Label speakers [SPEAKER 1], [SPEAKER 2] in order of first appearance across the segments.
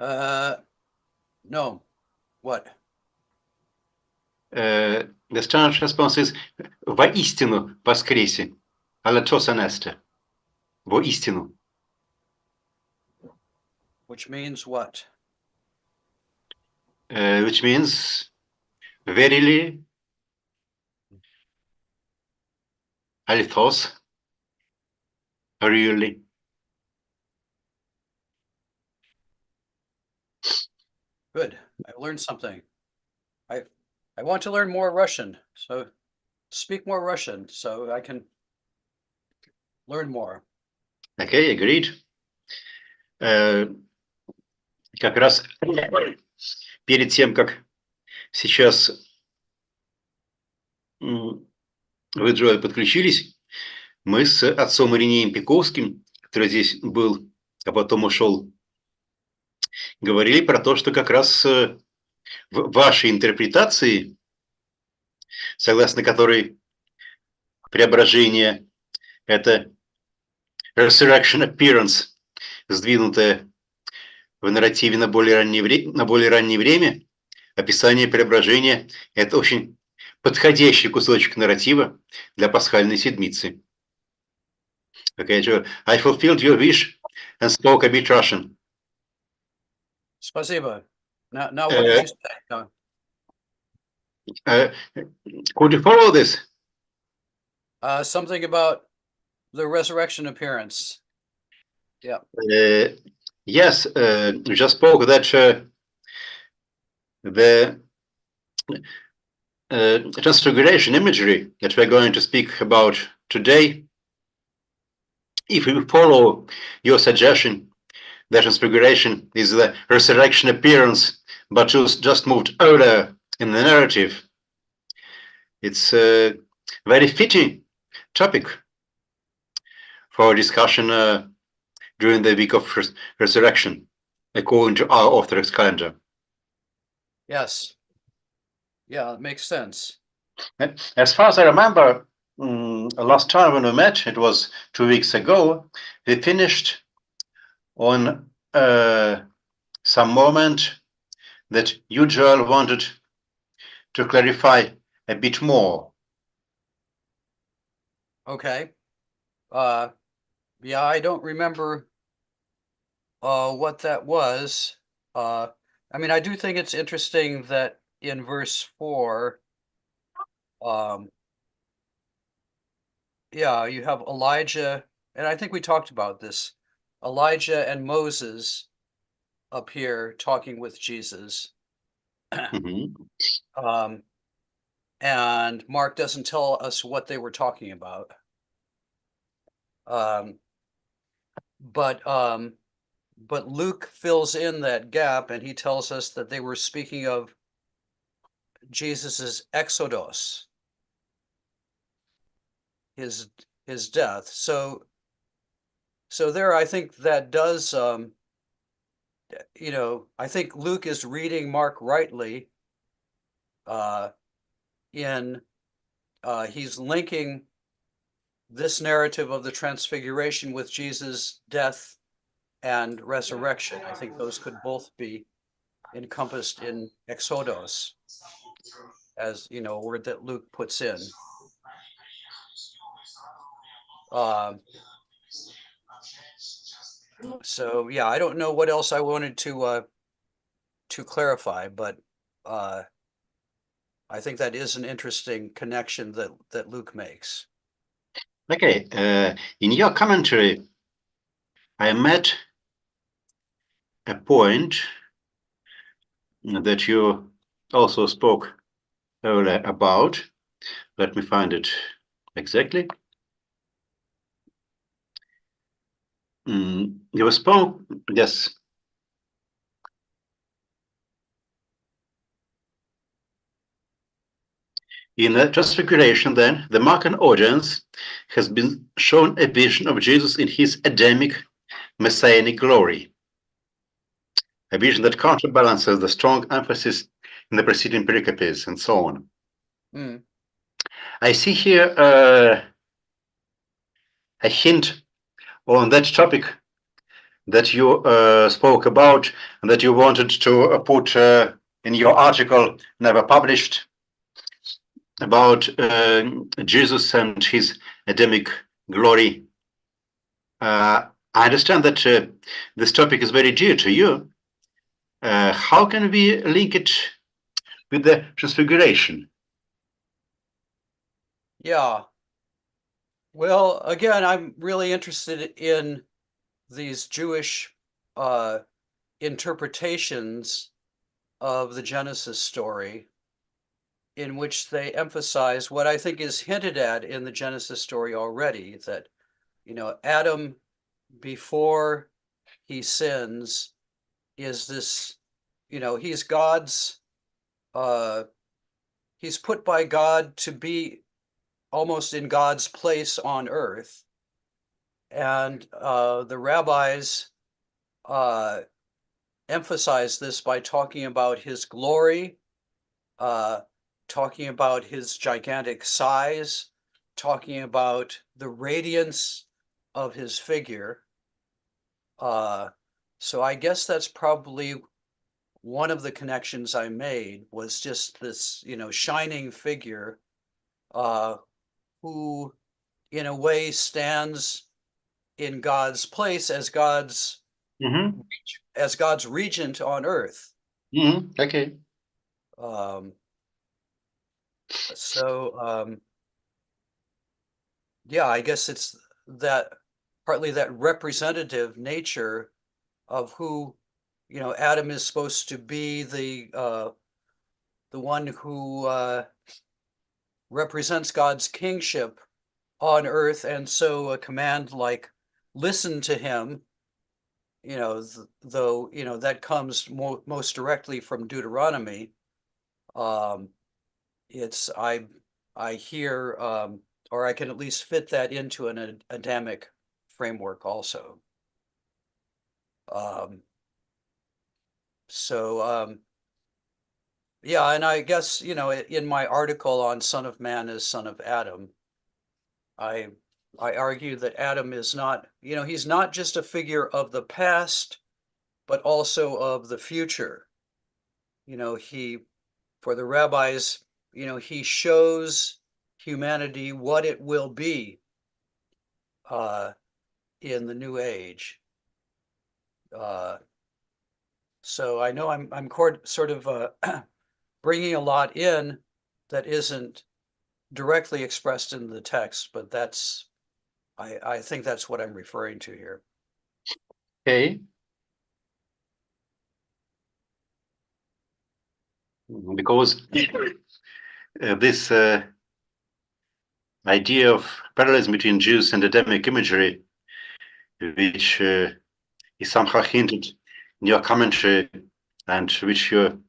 [SPEAKER 1] No. What?
[SPEAKER 2] The standard response is воистину воскресе. Alatos aneste. Воистину.
[SPEAKER 1] Which means what?
[SPEAKER 2] Which means verily, alithos, really.
[SPEAKER 1] Good. I learned something. I want to learn more Russian, so speak more Russian so I can learn more.
[SPEAKER 2] Okay, agreed. Как раз перед тем, как сейчас вы, Джоэль, подключились, мы с отцом Иринеем Пиковским, который здесь был, а потом ушел, говорили про то, что как раз в вашей интерпретации, согласно которой преображение – это resurrection appearance, сдвинутое в нарративе на более раннее время, описание преображения – это очень подходящий кусочек нарратива для пасхальной седмицы. Okay, Joe, I fulfilled your wish and spoke a bit Russian.
[SPEAKER 1] Spasibo. Now what did you say?
[SPEAKER 2] Could you follow this?
[SPEAKER 1] Something about the resurrection appearance. Yeah.
[SPEAKER 2] Yes, you just spoke that the transfiguration imagery that we're going to speak about today, if we follow your suggestion, the transfiguration is the resurrection appearance, but just moved earlier in the narrative. It's a very fitting topic for discussion during the week of resurrection, according to our Orthodox calendar.
[SPEAKER 1] Yes. Yeah, it makes sense.
[SPEAKER 2] As far as I remember, last time when we met, it was 2 weeks ago, we finished on some moment that you, Joel, wanted to clarify a bit more.
[SPEAKER 1] Okay. Yeah, I don't remember what that was. I mean, I do think it's interesting that in verse 4, yeah, you have Elijah, and I think we talked about this. Elijah and Moses appear talking with Jesus. And Mark doesn't tell us what they were talking about. But Luke fills in that gap, and he tells us that they were speaking of Jesus's exodus, his death. So there, I think that does, you know, I think Luke is reading Mark rightly. He's linking this narrative of the transfiguration with Jesus' death and resurrection. I think those could both be encompassed in exodos, as you know, a word that Luke puts in. So yeah, I don't know what else I wanted to clarify, but I think that is an interesting connection that Luke makes.
[SPEAKER 2] Okay, in your commentary, I met a point that you also spoke earlier about. Let me find it exactly. You spoke, yes. In the Transfiguration, then, the Markan audience has been shown a vision of Jesus in his Adamic messianic glory, a vision that counterbalances the strong emphasis in the preceding pericopes and so on. I see here a hint on that topic that you spoke about and that you wanted to put in your article, never published, about Jesus and his Adamic glory. I understand that this topic is very dear to you. How can we link it with the Transfiguration?
[SPEAKER 1] Yeah. Well, again, I'm really interested in these Jewish interpretations of the Genesis story, in which they emphasize what I think is hinted at in the Genesis story already, that, Adam, before he sins, is this, he's God's, he's put by God to be almost in God's place on earth. And the rabbis emphasize this by talking about his glory, talking about his gigantic size, talking about the radiance of his figure. So I guess that's probably one of the connections I made, was just this, shining figure who, in a way, stands in God's place as God's regent on earth.
[SPEAKER 2] Okay.
[SPEAKER 1] Yeah, I guess it's that partly that representative nature of who, Adam is supposed to be, the one who represents God's kingship on earth, and so a command like listen to him, though that comes most directly from Deuteronomy. It's I hear, or I can at least fit that into an Adamic framework also. Yeah, and I guess, in my article on Son of Man as Son of Adam, I argue that Adam is not, he's not just a figure of the past, but also of the future. For the rabbis, he shows humanity what it will be in the new age. So I know I'm sort of bringing a lot in that isn't directly expressed in the text, but I think that's what I'm referring to here.
[SPEAKER 2] Okay. Because this idea of parallelism between Jews and Adamic imagery, which is somehow hinted in your commentary and which you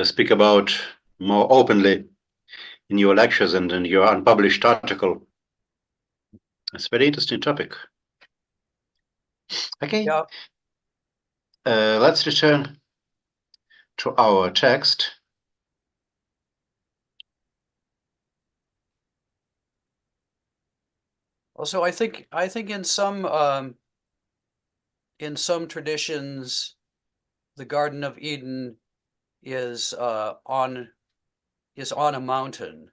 [SPEAKER 2] speak about more openly in your lectures and in your unpublished article. It's a very interesting topic. Okay.
[SPEAKER 1] Yeah.
[SPEAKER 2] Let's return to our text.
[SPEAKER 1] Also, I think in some traditions, the Garden of Eden is on a mountain.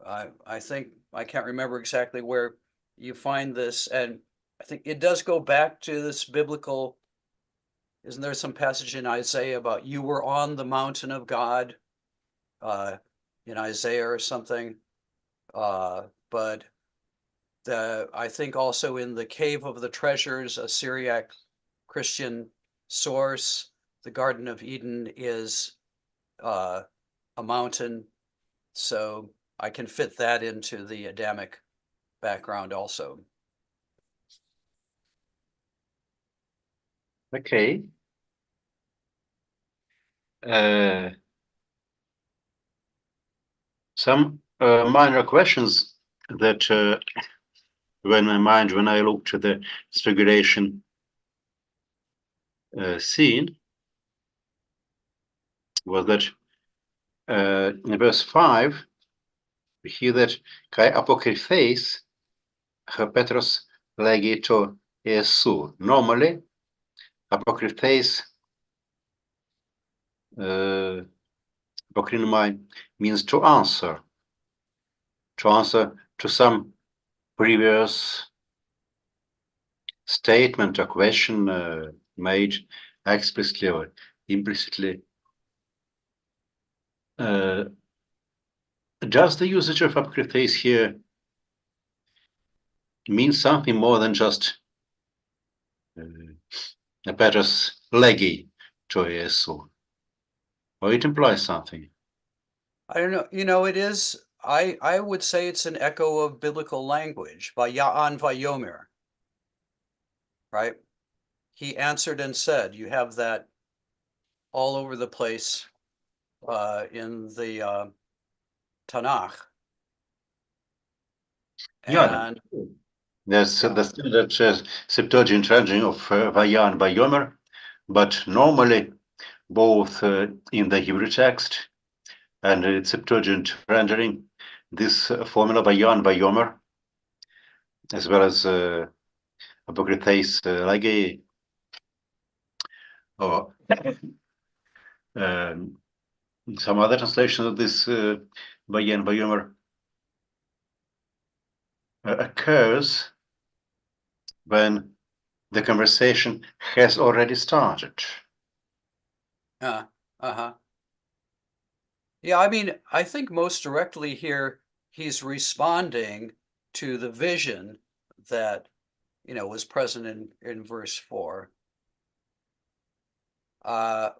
[SPEAKER 1] I think I can't remember exactly where you find this, and I think it does go back to this biblical. Isn't there some passage in Isaiah about you were on the mountain of God, in Isaiah or something? But I think also in the Cave of the Treasures, a Syriac Christian source, the Garden of Eden is a mountain. So I can fit that into the Adamic background also.
[SPEAKER 2] Okay. Some minor questions that were in my mind when I looked at the Transfiguration scene was that in verse 5, we hear that kai apokryphes, Petros legi to Jesu. Normally, apokryphes apokrynomai means to answer to some previous statement or question made explicitly or implicitly. Does the usage of apokryphes here mean something more than just Petros legi to Jesu? Or it implies something?
[SPEAKER 1] I don't know. You know, it is. I would say it's an echo of biblical language by Ya'an Vayomer, right? He answered and said. You have that all over the place in the Tanakh.
[SPEAKER 2] Yeah,
[SPEAKER 1] And
[SPEAKER 2] there's
[SPEAKER 1] yeah,
[SPEAKER 2] the standard Septuagint rendering of Vayan Vayomer, but normally both in the Hebrew text and its Septuagint rendering, this formula Vayan Vayomer, as well as apokryphes legi, or some other translation of this Vayan Vayomer occurs when the conversation has already started.
[SPEAKER 1] uh-huh. Yeah, I mean, I think most directly here, he's responding to the vision that, you know, was present in verse 4. I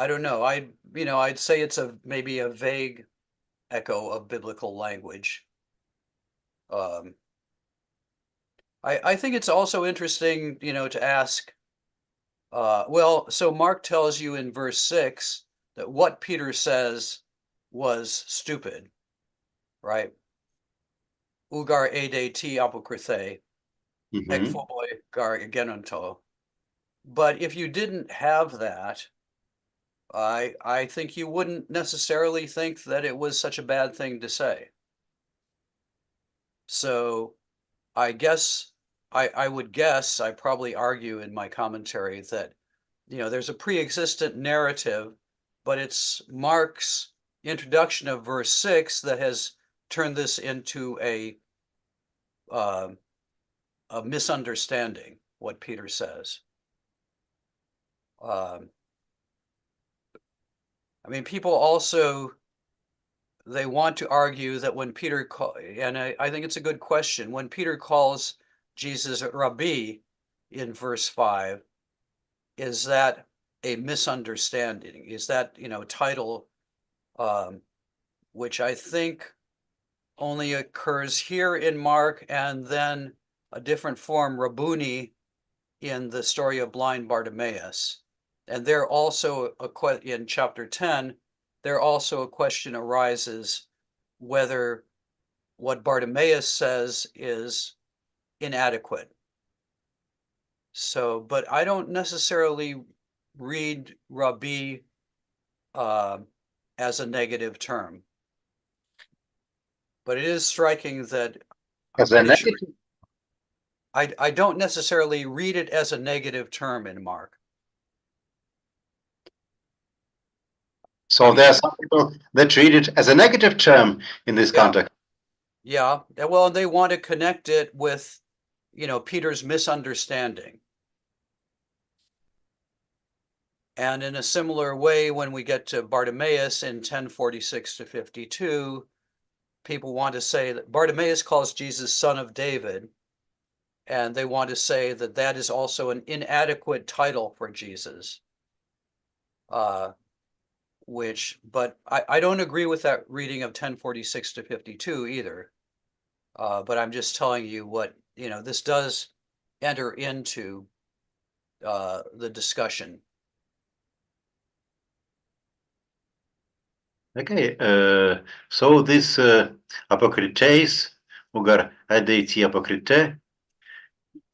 [SPEAKER 1] don't know. I'd say it's maybe a vague echo of biblical language. I think it's also interesting, you know, to ask, well, so Mark tells you in verse 6 that what Peter says was stupid, right? Ugar ede ti apokrythe, ekphoboi gar egenonto. But if you didn't have that, I think you wouldn't necessarily think that it was such a bad thing to say. So I guess I would guess, I probably argue in my commentary that, you know, there's a pre-existent narrative, but it's Mark's introduction of verse 6 that has turned this into uh, a misunderstanding, what Peter says. Um, I mean, people also, they want to argue that when Peter, and I think it's a good question, when Peter calls Jesus Rabbi in verse 5, is that a misunderstanding? Is that, you know, title, which I think only occurs here in Mark, and then a different form, Rabboni, in the story of blind Bartimaeus. And there also, in chapter 10, there also a question arises whether what Bartimaeus says is inadequate. So, but I don't necessarily read Rabbi as a negative term. But it is striking that I'm
[SPEAKER 2] As a
[SPEAKER 1] pretty sure
[SPEAKER 2] negative,
[SPEAKER 1] I don't necessarily read it as a negative term in Mark.
[SPEAKER 2] so there are some people that treat it as a negative term in this
[SPEAKER 1] Yeah,
[SPEAKER 2] context.
[SPEAKER 1] yeah. Well, they want to connect it with, you know, Peter's misunderstanding. And in a similar way, when we get to Bartimaeus in 10:46 to 52, people want to say that Bartimaeus calls Jesus son of David, and they want to say that that is also an inadequate title for Jesus. But I don't agree with that reading of 10:46 to 52 either. But I'm just telling you what, you know, this does enter into the discussion.
[SPEAKER 2] Okay, so this apokrytes, ugar adeiti apokryte,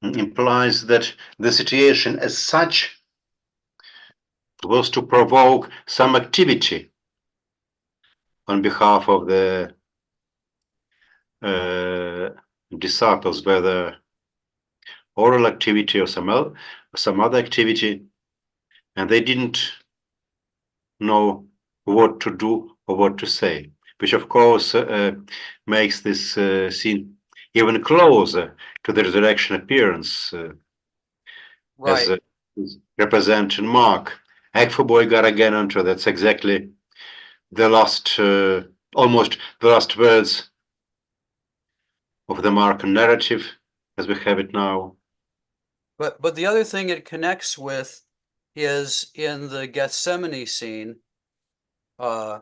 [SPEAKER 2] implies that the situation as such was to provoke some activity on behalf of the disciples, whether oral activity or some other activity, and they didn't know what to do or what to say, which of course makes this scene even closer to the resurrection appearance, as
[SPEAKER 1] Right.
[SPEAKER 2] is represented in Mark. Ek voor boy got again unto, that's exactly the last, almost the last words of the Markan narrative as we have it now.
[SPEAKER 1] But the other thing it connects with is in the Gethsemane scene, I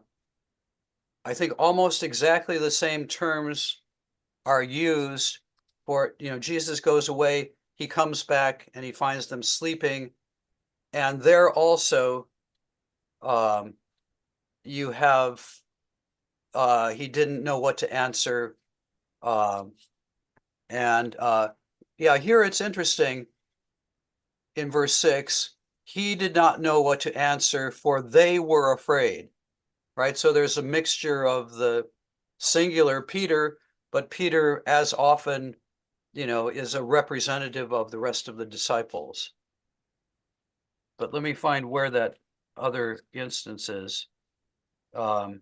[SPEAKER 1] think almost exactly the same terms are used for, Jesus goes away, he comes back and he finds them sleeping. And there also, you have, he didn't know what to answer. Yeah, here it's interesting in verse 6, he did not know what to answer, for they were afraid, right? So there's a mixture of the singular Peter, but Peter, as often, is a representative of the rest of the disciples. But let me find where that other instance is. Um,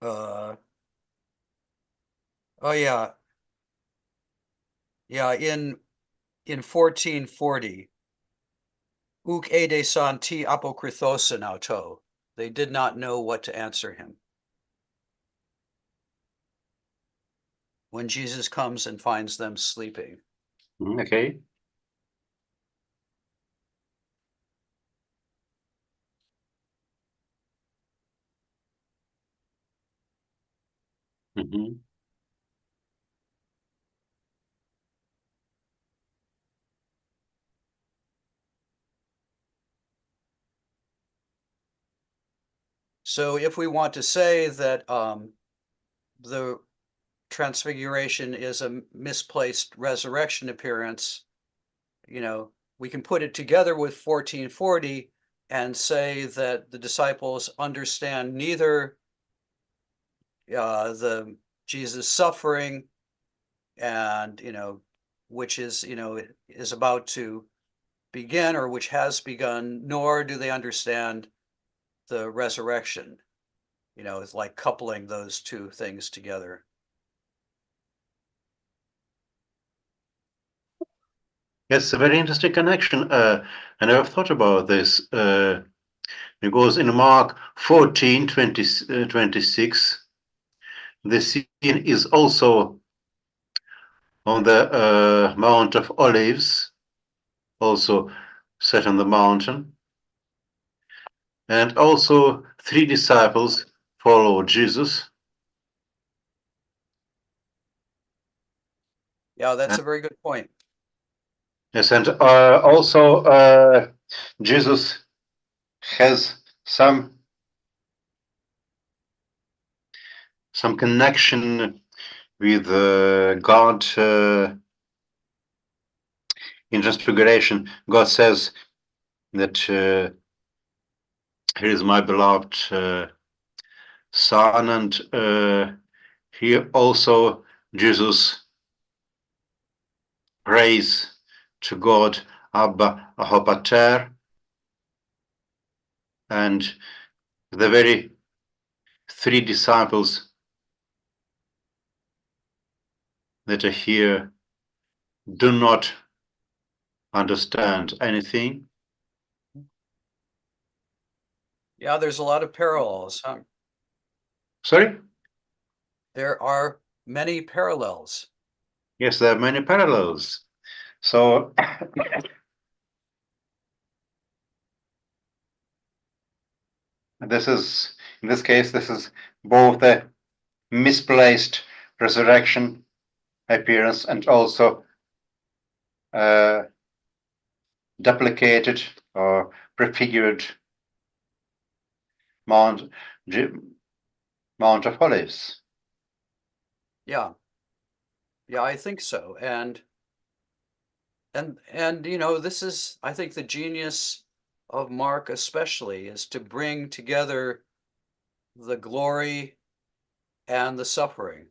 [SPEAKER 1] oh yeah, in 1440, uk edesan ti apokrythosin auto. They did not know what to answer him. When Jesus comes and finds them sleeping.
[SPEAKER 2] Okay. Mm-hmm.
[SPEAKER 1] So if we want to say that the transfiguration is a misplaced resurrection appearance, we can put it together with 1440 and say that the disciples understand neither the Jesus suffering and, which is, is about to begin or which has begun, nor do they understand the resurrection. It's like coupling those two things together.
[SPEAKER 2] Yes, a very interesting connection. I never thought about this because in Mark 14, 26, the scene is also on the Mount of Olives, also set on the mountain. And also 3 disciples follow Jesus.
[SPEAKER 1] Yeah, that's a very good point.
[SPEAKER 2] Yes, and also Jesus has some connection with God in Transfiguration. God says that here is my beloved Son, and here also Jesus prays to God, Abba, Pater, and the very 3 disciples that are here do not understand anything.
[SPEAKER 1] Yeah, there's a lot of parallels, huh?
[SPEAKER 2] Sorry?
[SPEAKER 1] There are many parallels.
[SPEAKER 2] Yes, there are many parallels. So this is, in this case, this is both a misplaced resurrection appearance and also duplicated or prefigured Mount of Olives.
[SPEAKER 1] Yeah, I think so. And this is, I think, the genius of Mark especially is to bring together the glory and the suffering.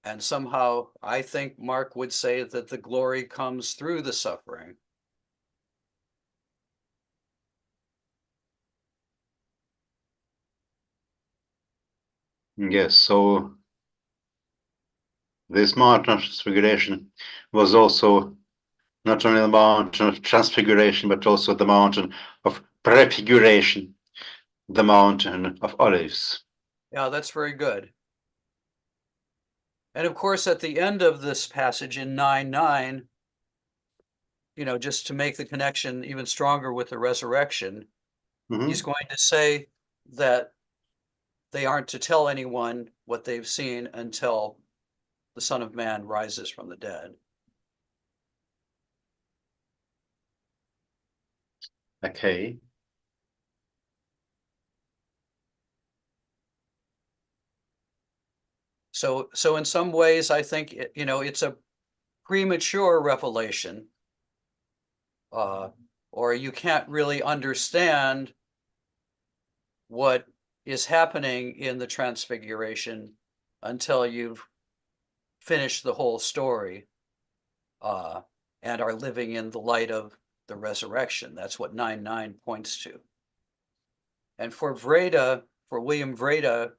[SPEAKER 1] And somehow I think Mark would say that the glory comes through the suffering.
[SPEAKER 2] Yes, so this mountain of transfiguration was also not only the mountain of transfiguration, but also the mountain of prefiguration, the mountain of olives.
[SPEAKER 1] Yeah, that's very good. And of course, at the end of this passage in 9:9, just to make the connection even stronger with the resurrection, he's going to say that they aren't to tell anyone what they've seen until the Son of Man rises from the dead.
[SPEAKER 2] Okay.
[SPEAKER 1] So in some ways, I think it's a premature revelation, or you can't really understand what is happening in the Transfiguration until you've finished the whole story, and are living in the light of the resurrection. That's what 9:9 points to. And for William Vreda,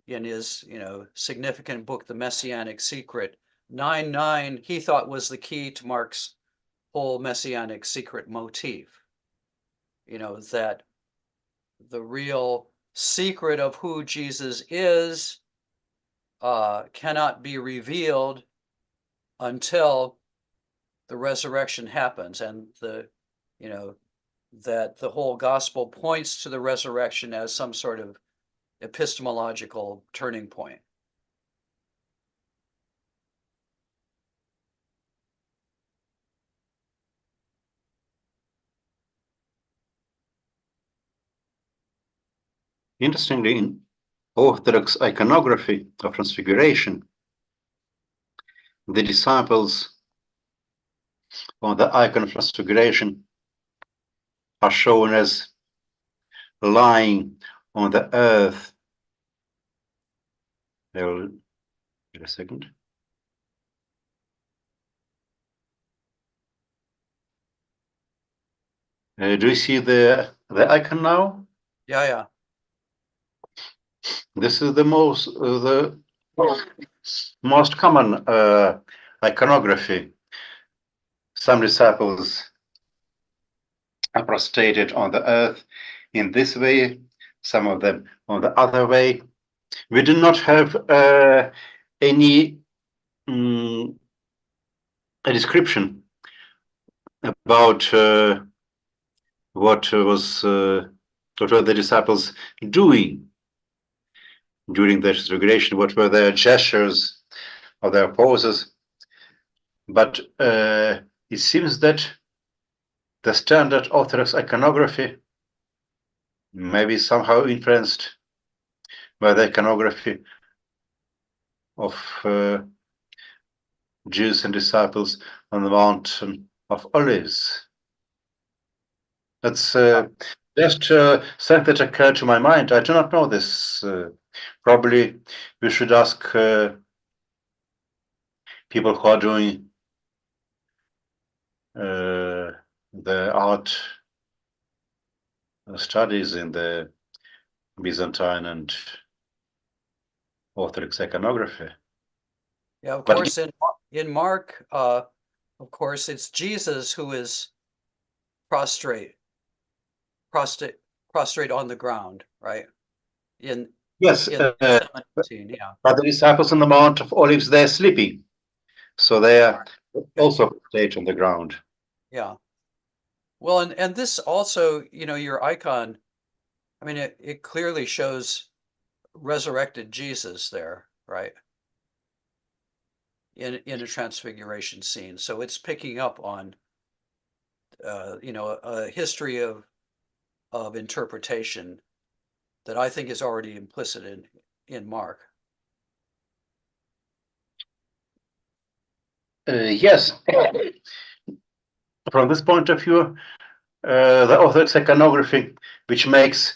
[SPEAKER 1] in his significant book, The Messianic Secret, 9:9 he thought was the key to Mark's whole messianic secret motif. That the real secret of who Jesus is cannot be revealed until the resurrection happens, and that the whole gospel points to the resurrection as some sort of epistemological turning point.
[SPEAKER 2] Interestingly, in Orthodox iconography of transfiguration, the disciples on the icon of transfiguration are shown as lying on the earth. Wait a second. Do you see the icon now?
[SPEAKER 1] Yeah.
[SPEAKER 2] This is the most common iconography. Some disciples are prostrated on the earth in this way, some of them on the other way. We do not have any a description about what were the disciples doing during the transfiguration, what were their gestures or their poses. But it seems that the standard Orthodox iconography may be somehow influenced by the iconography of Jews and disciples on the Mountain of Olives. That's just something that occurred to my mind. I do not know this. Probably we should ask people who are doing the art studies in the Byzantine and Orthodox iconography.
[SPEAKER 1] Yeah, of course, in Mark, of course, it's Jesus who is prostrate on the ground, right?
[SPEAKER 2] Yes,
[SPEAKER 1] in
[SPEAKER 2] but
[SPEAKER 1] scene, yeah.
[SPEAKER 2] the disciples on the Mount of Olives, they're sleeping. So they are also prostrate on the ground.
[SPEAKER 1] Yeah. Well, and this also, your icon, I mean, it clearly shows resurrected Jesus there, right? In a transfiguration scene. So it's picking up on, a history of interpretation that I think is already implicit in Mark.
[SPEAKER 2] Yes, from this point of view, the Orthodox iconography, which makes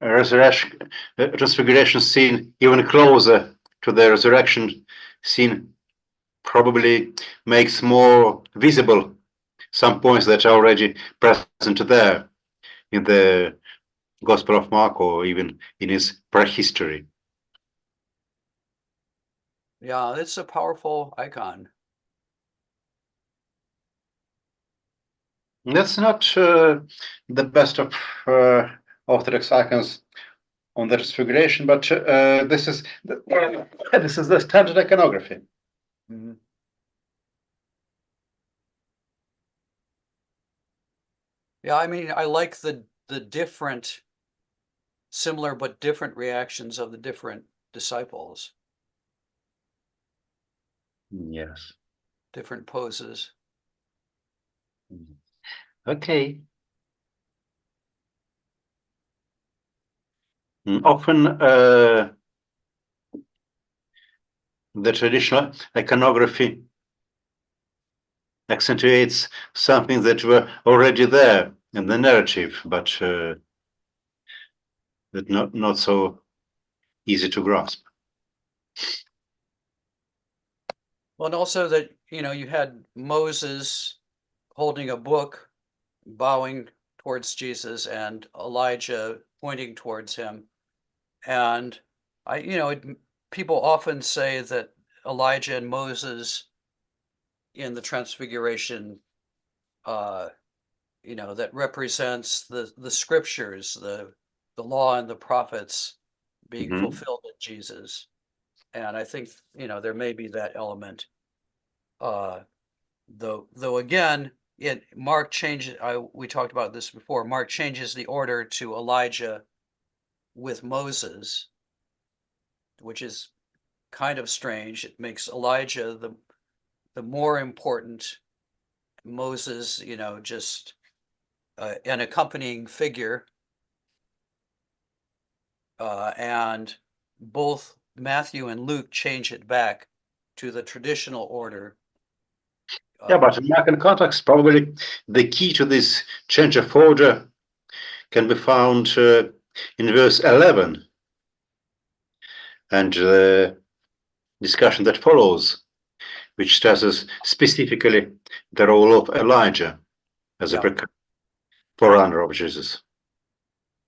[SPEAKER 2] resurrection, transfiguration scene even closer to the resurrection scene probably makes more visible some points that are already present there in the Gospel of Mark or even in its prehistory.
[SPEAKER 1] Yeah, it's a powerful icon.
[SPEAKER 2] That's not the best of Orthodox icons on the transfiguration, but this is the standard iconography.
[SPEAKER 1] Mhm. Yeah, I mean, I like the different, similar but different reactions of the different disciples,
[SPEAKER 2] Yes.
[SPEAKER 1] different poses.
[SPEAKER 2] Okay. Often the traditional iconography accentuates something that were already there in the narrative, but that not so easy to grasp.
[SPEAKER 1] Well, and also that, you had Moses holding a book, bowing towards Jesus, and Elijah pointing towards him. And people often say that Elijah and Moses in the Transfiguration, that represents the scriptures, the law and the prophets being
[SPEAKER 2] Mhm.
[SPEAKER 1] fulfilled in Jesus. And I think, there may be that element. Though again, Mark changes. We talked about this before. Mark changes the order to Elijah with Moses, which is kind of strange. It makes Elijah the more important, Moses, just an accompanying figure. And both Matthew and Luke change it back to the traditional order.
[SPEAKER 2] Yeah, but in Markan context, probably the key to this change of order can be found in verse 11 and the discussion that follows, which stresses specifically the role of Elijah as
[SPEAKER 1] Yeah.
[SPEAKER 2] a forerunner of Jesus.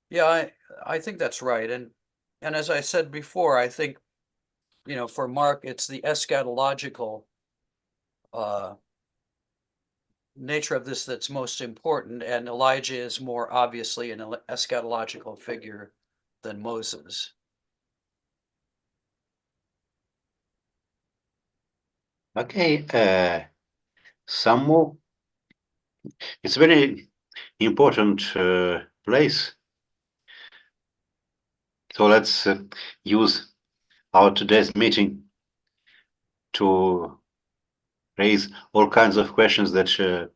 [SPEAKER 1] Yeah, I think that's right. And as I said before, I think, for Mark, it's the eschatological uh, nature of this that's most important, and Elijah is more obviously an eschatological figure than Moses.
[SPEAKER 2] Okay, some more. It's a very important place. So let's use our today's meeting to raise all kinds of questions that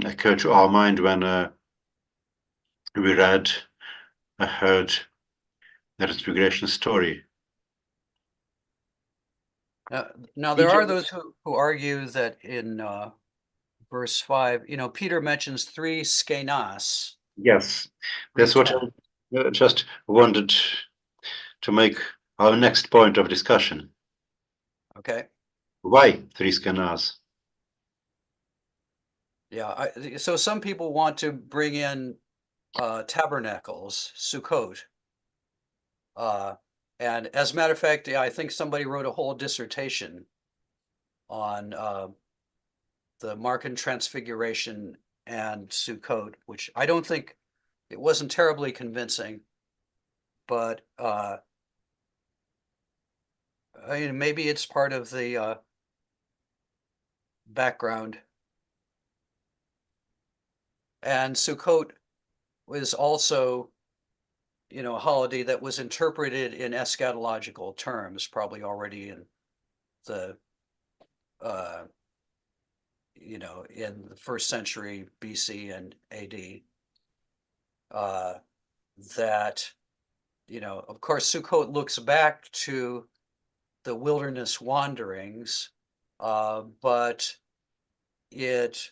[SPEAKER 2] occur to our mind when we read, heard the Transfiguration story.
[SPEAKER 1] Now there are those who argue that in verse 5, Peter mentions three skenas.
[SPEAKER 2] Yes,
[SPEAKER 1] Three
[SPEAKER 2] that's what
[SPEAKER 1] times.
[SPEAKER 2] I just wanted to make our next point of discussion.
[SPEAKER 1] Okay.
[SPEAKER 2] Why three skenas?
[SPEAKER 1] Yeah. So some people want to bring in tabernacles, Sukkot. Uh, and as a matter of fact, yeah, I think somebody wrote a whole dissertation on the Markan Transfiguration and Sukkot, which I don't think it wasn't terribly convincing, but I mean, maybe it's part of the background. And Sukkot was also, a holiday that was interpreted in eschatological terms, probably already in the, uh, in the first century BC and AD. That, of course, Sukkot looks back to the wilderness wanderings, but it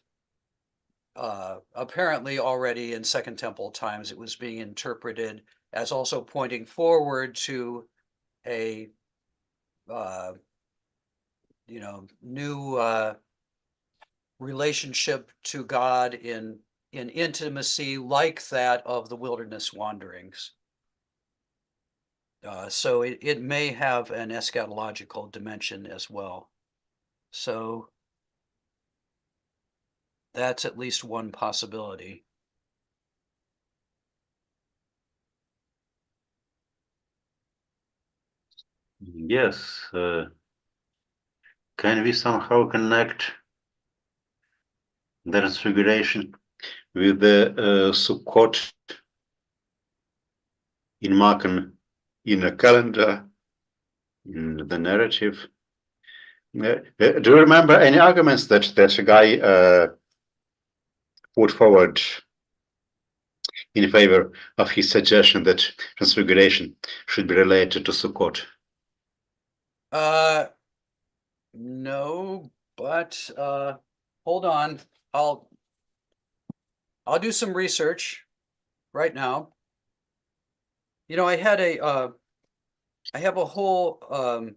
[SPEAKER 1] apparently already in Second Temple times, it was being interpreted as also pointing forward to a new relationship to God in intimacy like that of the wilderness wanderings. So it may have an eschatological dimension as well. So that's at least one possibility.
[SPEAKER 2] Yes. Can we somehow connect the transfiguration with the Sukkot in Markan, in a calendar, in the narrative? Do you remember any arguments that that guy put forward in favor of his suggestion that transfiguration should be related to Sukkot?
[SPEAKER 1] No, but hold on. I'll do some research right now. You know, I have a whole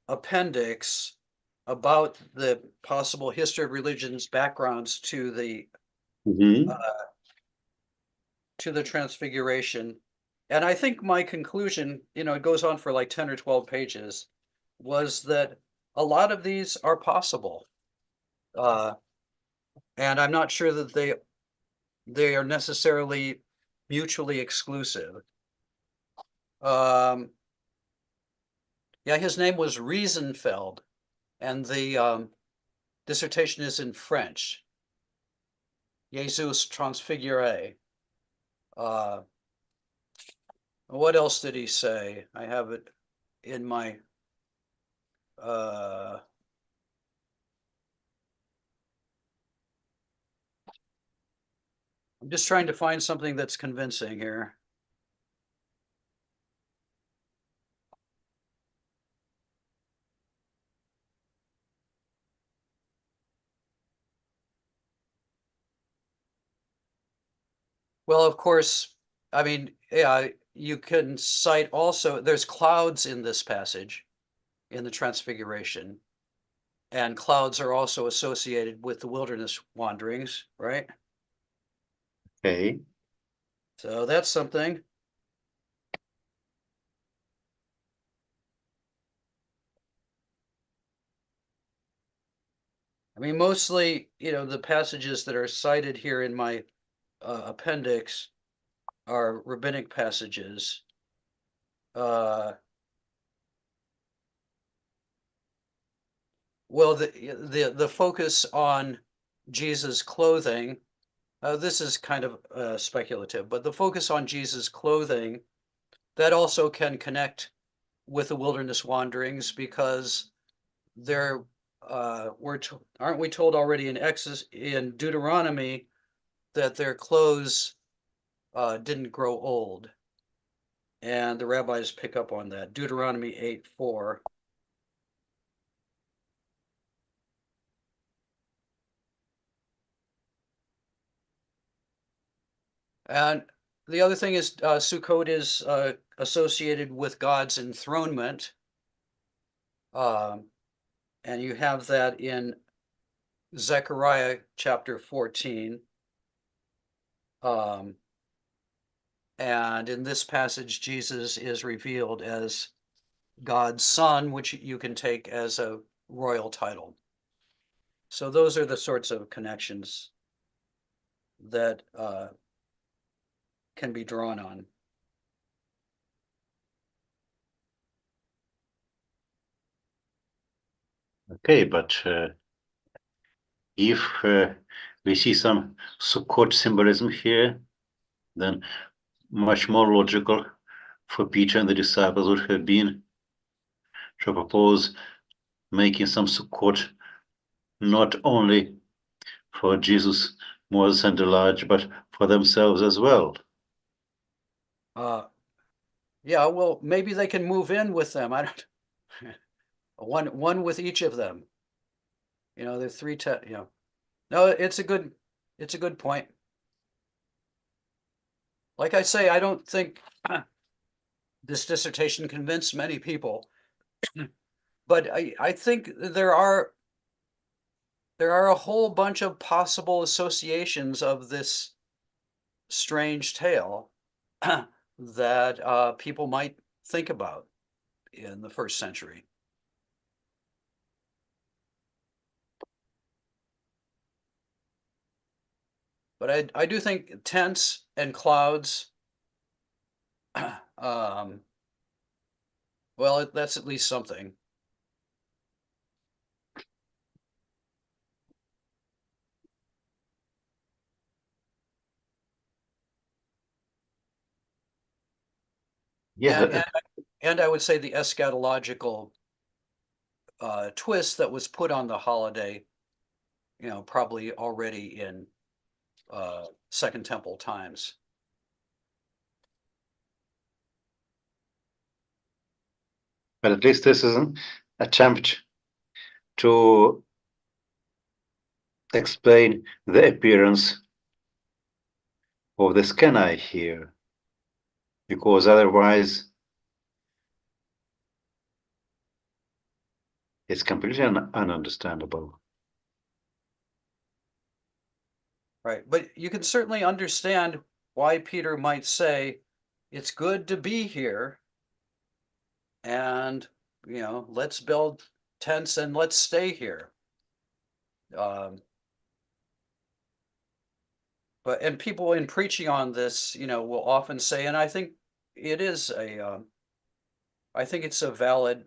[SPEAKER 1] appendix about the possible history of religion's backgrounds to the
[SPEAKER 2] Mhm.
[SPEAKER 1] transfiguration. And I think my conclusion, it goes on for like 10 or 12 pages, was that a lot of these are possible. And I'm not sure that they are necessarily mutually exclusive. Yeah, his name was Riesenfeld, and the dissertation is in French. Jesus Transfiguré. What else did he say? I have it in my I'm just trying to find something that's convincing here. Well, of course, I mean, yeah, you can cite also, there's clouds in this passage in the Transfiguration, and clouds are also associated with the wilderness wanderings, right?
[SPEAKER 2] Okay.
[SPEAKER 1] So that's something. I mean, mostly, the passages that are cited here in my appendix are rabbinic passages. Well, the focus on Jesus' clothing, this is kind of speculative, but the focus on Jesus' clothing, that also can connect with the wilderness wanderings because there aren't we told already in Deuteronomy that their clothes didn't grow old, and the rabbis pick up on that. Deuteronomy 8:4. And the other thing is Sukkot is associated with God's enthronement, um, and you have that in Zechariah chapter 14. Um, and in this passage, Jesus is revealed as God's son, which you can take as a royal title. So those are the sorts of connections that can be drawn on.
[SPEAKER 2] Okay, but if we see some Sukkot symbolism here, then much more logical for Peter and the disciples would have been to propose making some Sukkot not only for Jesus, Moses, and Elijah, but for themselves as well.
[SPEAKER 1] Yeah, well, maybe they can move in with them. I don't. One with each of them. There's three. No, it's a good point. Like I say, I don't think this dissertation convinced many people, but I think there are a whole bunch of possible associations of this strange tale that people might think about in the first century. But I do think tents and clouds, um, well, that's at least something.
[SPEAKER 2] Yeah,
[SPEAKER 1] And I would say the eschatological twist that was put on the holiday, probably already in Second Temple times.
[SPEAKER 2] but at least this is an attempt to explain the appearance of the scanai here, because otherwise it's completely ununderstandable.
[SPEAKER 1] Right. But you can certainly understand why Peter might say, it's good to be here, and, let's build tents and let's stay here. Um, and people in preaching on this, will often say, and I think it is I think it's a valid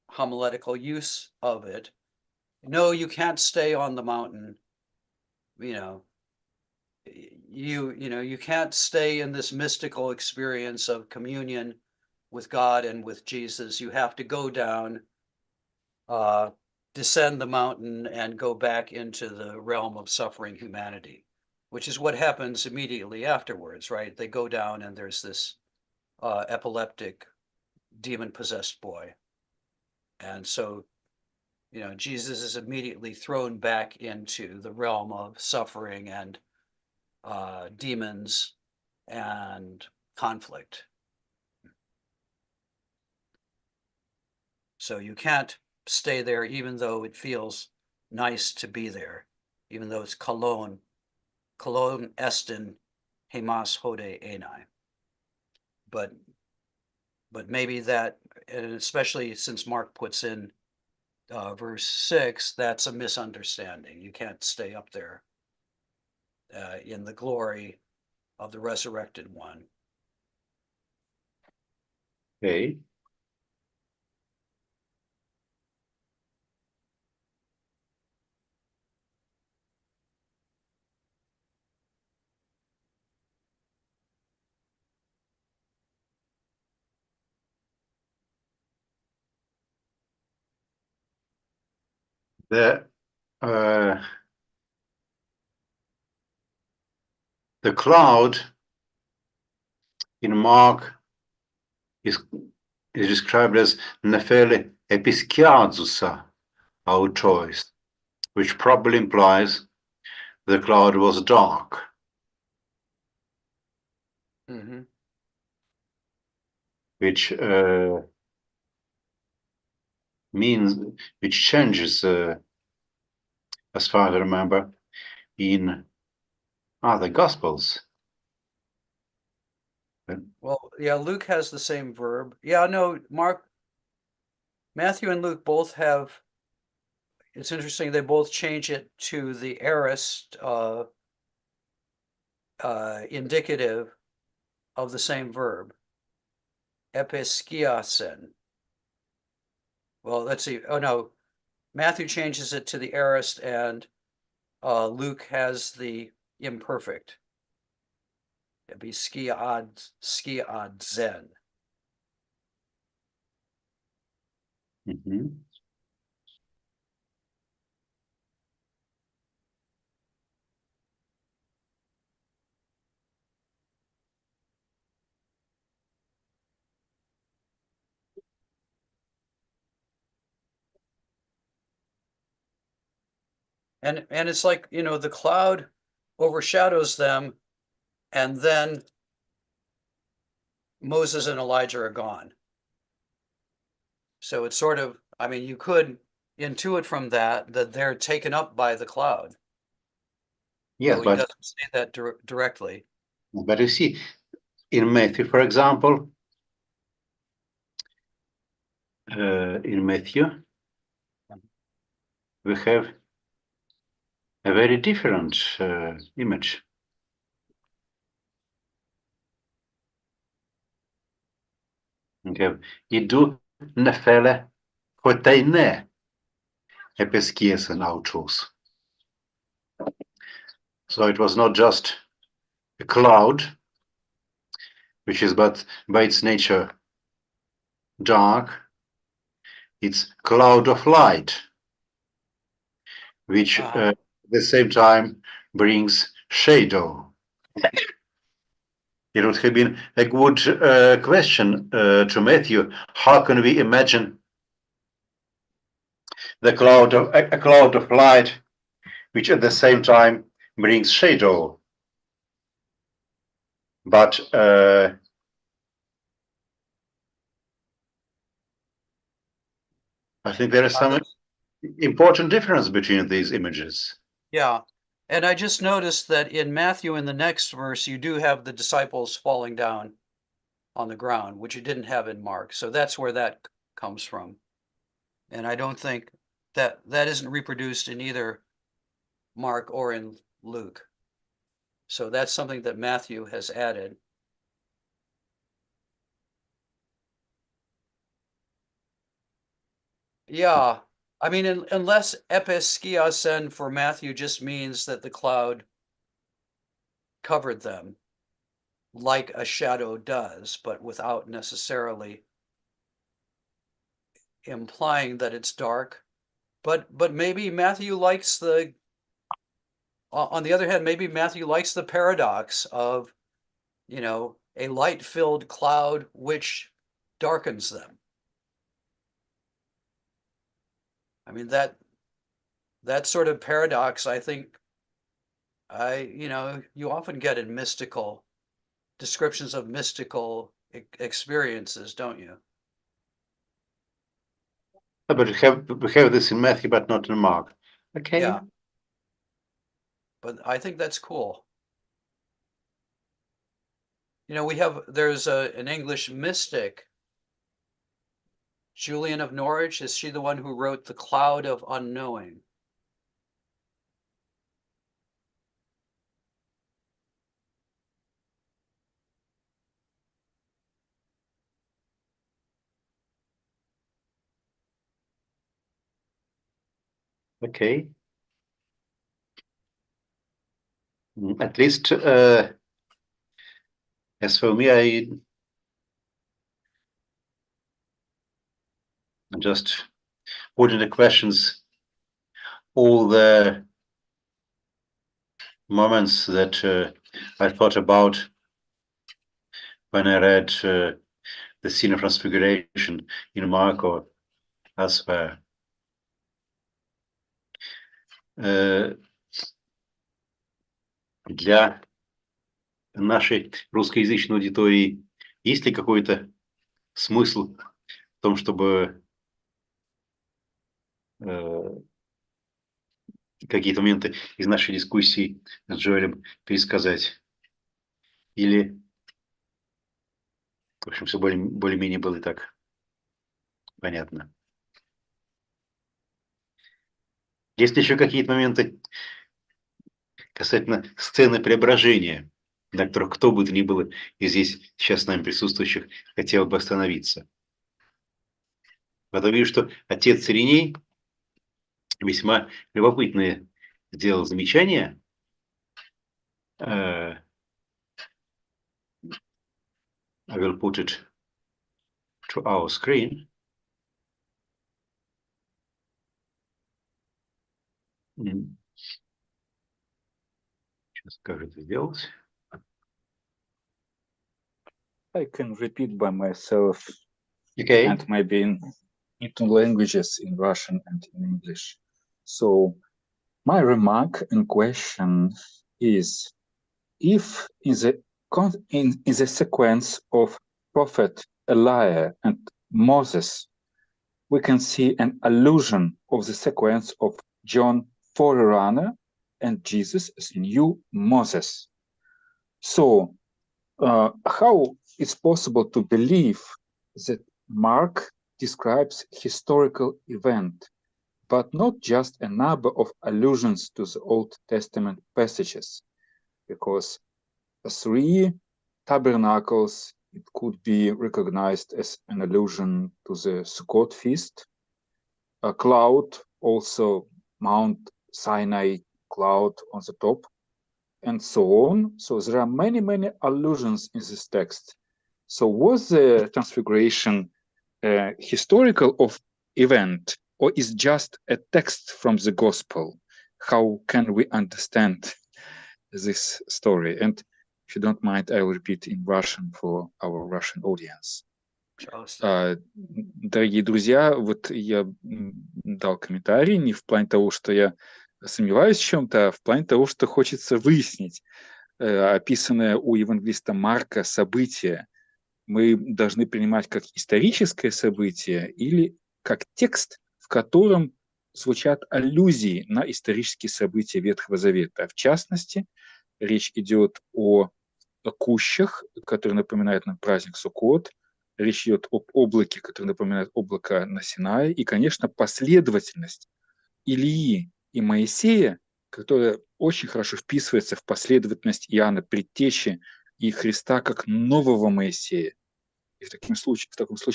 [SPEAKER 1] homiletical use of it. No, you can't stay on the mountain. You know, you can't stay in this mystical experience of communion with God and with Jesus. You have to go down, uh, descend the mountain, and go back into the realm of suffering humanity, which is what happens immediately afterwards, right? They go down, and there's this epileptic, demon possessed boy. And so, Jesus is immediately thrown back into the realm of suffering and demons and conflict. So you can't stay there even though it feels nice to be there, even though it's Cologne estin hemas hode enai. But maybe that, and especially since Mark puts in verse 6, that's a misunderstanding. You can't stay up there in the glory of the resurrected one.
[SPEAKER 2] Okay. The uh, the cloud in Mark is described as nefele episkiazusa autois, which probably implies the cloud was dark.
[SPEAKER 1] Mm-hmm.
[SPEAKER 2] Which means, which changes, as far as I remember, in other Gospels.
[SPEAKER 1] Well, yeah, Luke has the same verb. Yeah, no, Matthew and Luke both have. It's interesting. They both change it to the aorist indicative of the same verb, episkiasen. Well, let's see. Oh no, Matthew changes it to the aorist, and Luke has the imperfect. It'd be skiadzen.
[SPEAKER 2] Mhm.
[SPEAKER 1] And it's like, you know, the cloud overshadows them, and then Moses and Elijah are gone. So it's sort of, I mean, you could intuit from that they're taken up by the cloud.
[SPEAKER 2] Yes,
[SPEAKER 1] Though he
[SPEAKER 2] but
[SPEAKER 1] doesn't say that directly.
[SPEAKER 2] you see, in Matthew, for example, in Matthew, we have a very different image. We have idu nefele hoteine episkies and autos. So it was not just a cloud, which is but by its nature dark. It's cloud of light, which at the same time brings shadow. It would have been a good question to Matthew. How can we imagine the cloud of a cloud of light, which at the same time brings shadow? But I think there is some important difference between these images.
[SPEAKER 1] Yeah. And I just noticed that in Matthew, in the next verse, you do have the disciples falling down on the ground, which you didn't have in Mark. So that's where that comes from. And I don't think that isn't reproduced in either Mark or in Luke. So that's something that Matthew has added. Yeah. I mean, unless episkiasen for Matthew just means that the cloud covered them like a shadow does, but without necessarily implying that it's dark. But maybe Matthew likes the, on the other hand, maybe Matthew likes the paradox of, you know, a light-filled cloud which darkens them. I mean, that sort of paradox, I think, you know, you often get in mystical descriptions of mystical experiences, don't you?
[SPEAKER 2] But we have this in Matthew, but not in Mark. Okay.
[SPEAKER 1] Yeah. But I think that's cool. You know, there's an English mystic, Julian of Norwich. Is she the one who wrote The Cloud of Unknowing?
[SPEAKER 2] Okay. At least as for me, I just put in the questions all the moments that I thought about when I read the scene of transfiguration in Mark or elsewhere. Для нашей русскоязычной аудитории есть ли какой-то смысл в том, чтобы какие-то моменты из нашей дискуссии с Джоэлем пересказать? Или, в общем, все более-менее было и так понятно? Есть ли еще какие-то моменты касательно сцены преображения, на которых кто бы то ни было из здесь сейчас с нами присутствующих хотел бы остановиться? Вот я вижу, что отец Ириней весьма любопытное сделал замечание. I will put it to our screen. Сейчас как это сделать?
[SPEAKER 3] I can repeat by myself
[SPEAKER 2] Okay.
[SPEAKER 3] and maybe in two languages, in Russian and in English. So My remark and question is, if in the sequence of Prophet Elijah and Moses, we can see an allusion of the sequence of John forerunner and Jesus as new Moses. So, how it's possible to believe that Mark describes historical event, but not just a number of allusions to the Old Testament passages? Because 3 tabernacles, it could be recognized as an allusion to the Sukkot feast. A cloud, also Mount Sinai cloud on the top, and so on. So there are many, many allusions in this text. So was the transfiguration a historical event, or is just a text from the gospel? How can we understand this story? And if you don't mind, I will repeat in Russian for our Russian audience. Дорогие друзья, вот я дал комментарий не в плане того, что я сомневаюсь в чем-то, а в плане того, что хочется выяснить. Описанное у евангелиста Марка событие мы должны принимать как историческое событие или как текст, в котором звучат аллюзии на исторические события Ветхого Завета. В частности, речь идет о кущах, которые напоминают нам праздник Суккот, речь идет об облаке, который напоминает облако на Синае, и, конечно, последовательность Илии и Моисея, которая очень хорошо вписывается в последовательность Иоанна Предтечи и Христа как нового Моисея. И в таком случае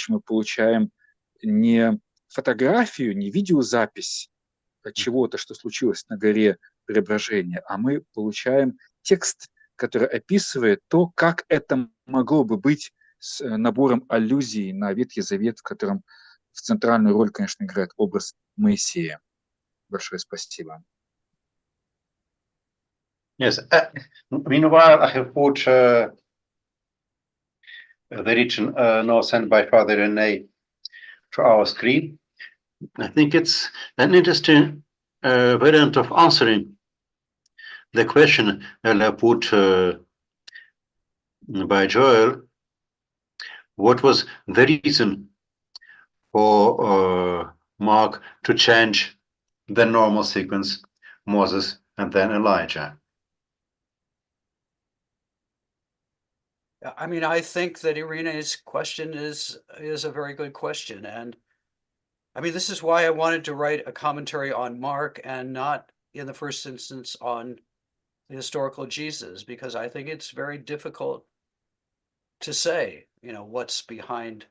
[SPEAKER 3] мы получаем не фотографию, не видеозапись чего-то, что случилось на горе Преображения, а мы получаем текст, который описывает то, как это могло бы быть с набором аллюзий на Ветхий Завет, в котором в центральную роль, конечно, играет образ Моисея. Большое спасибо.
[SPEAKER 2] Yes. Meanwhile, I have put the written note sent by Father Rene to our screen. I think it's an interesting variant of answering the question put by Joel. What was the reason for Mark to change the normal sequence, Moses and then Elijah?
[SPEAKER 1] I mean, I think that Irene's question is a very good question. And I mean, this is why I wanted to write a commentary on Mark and not in the first instance on the historical Jesus, because I think it's very difficult to say, you know, what's behind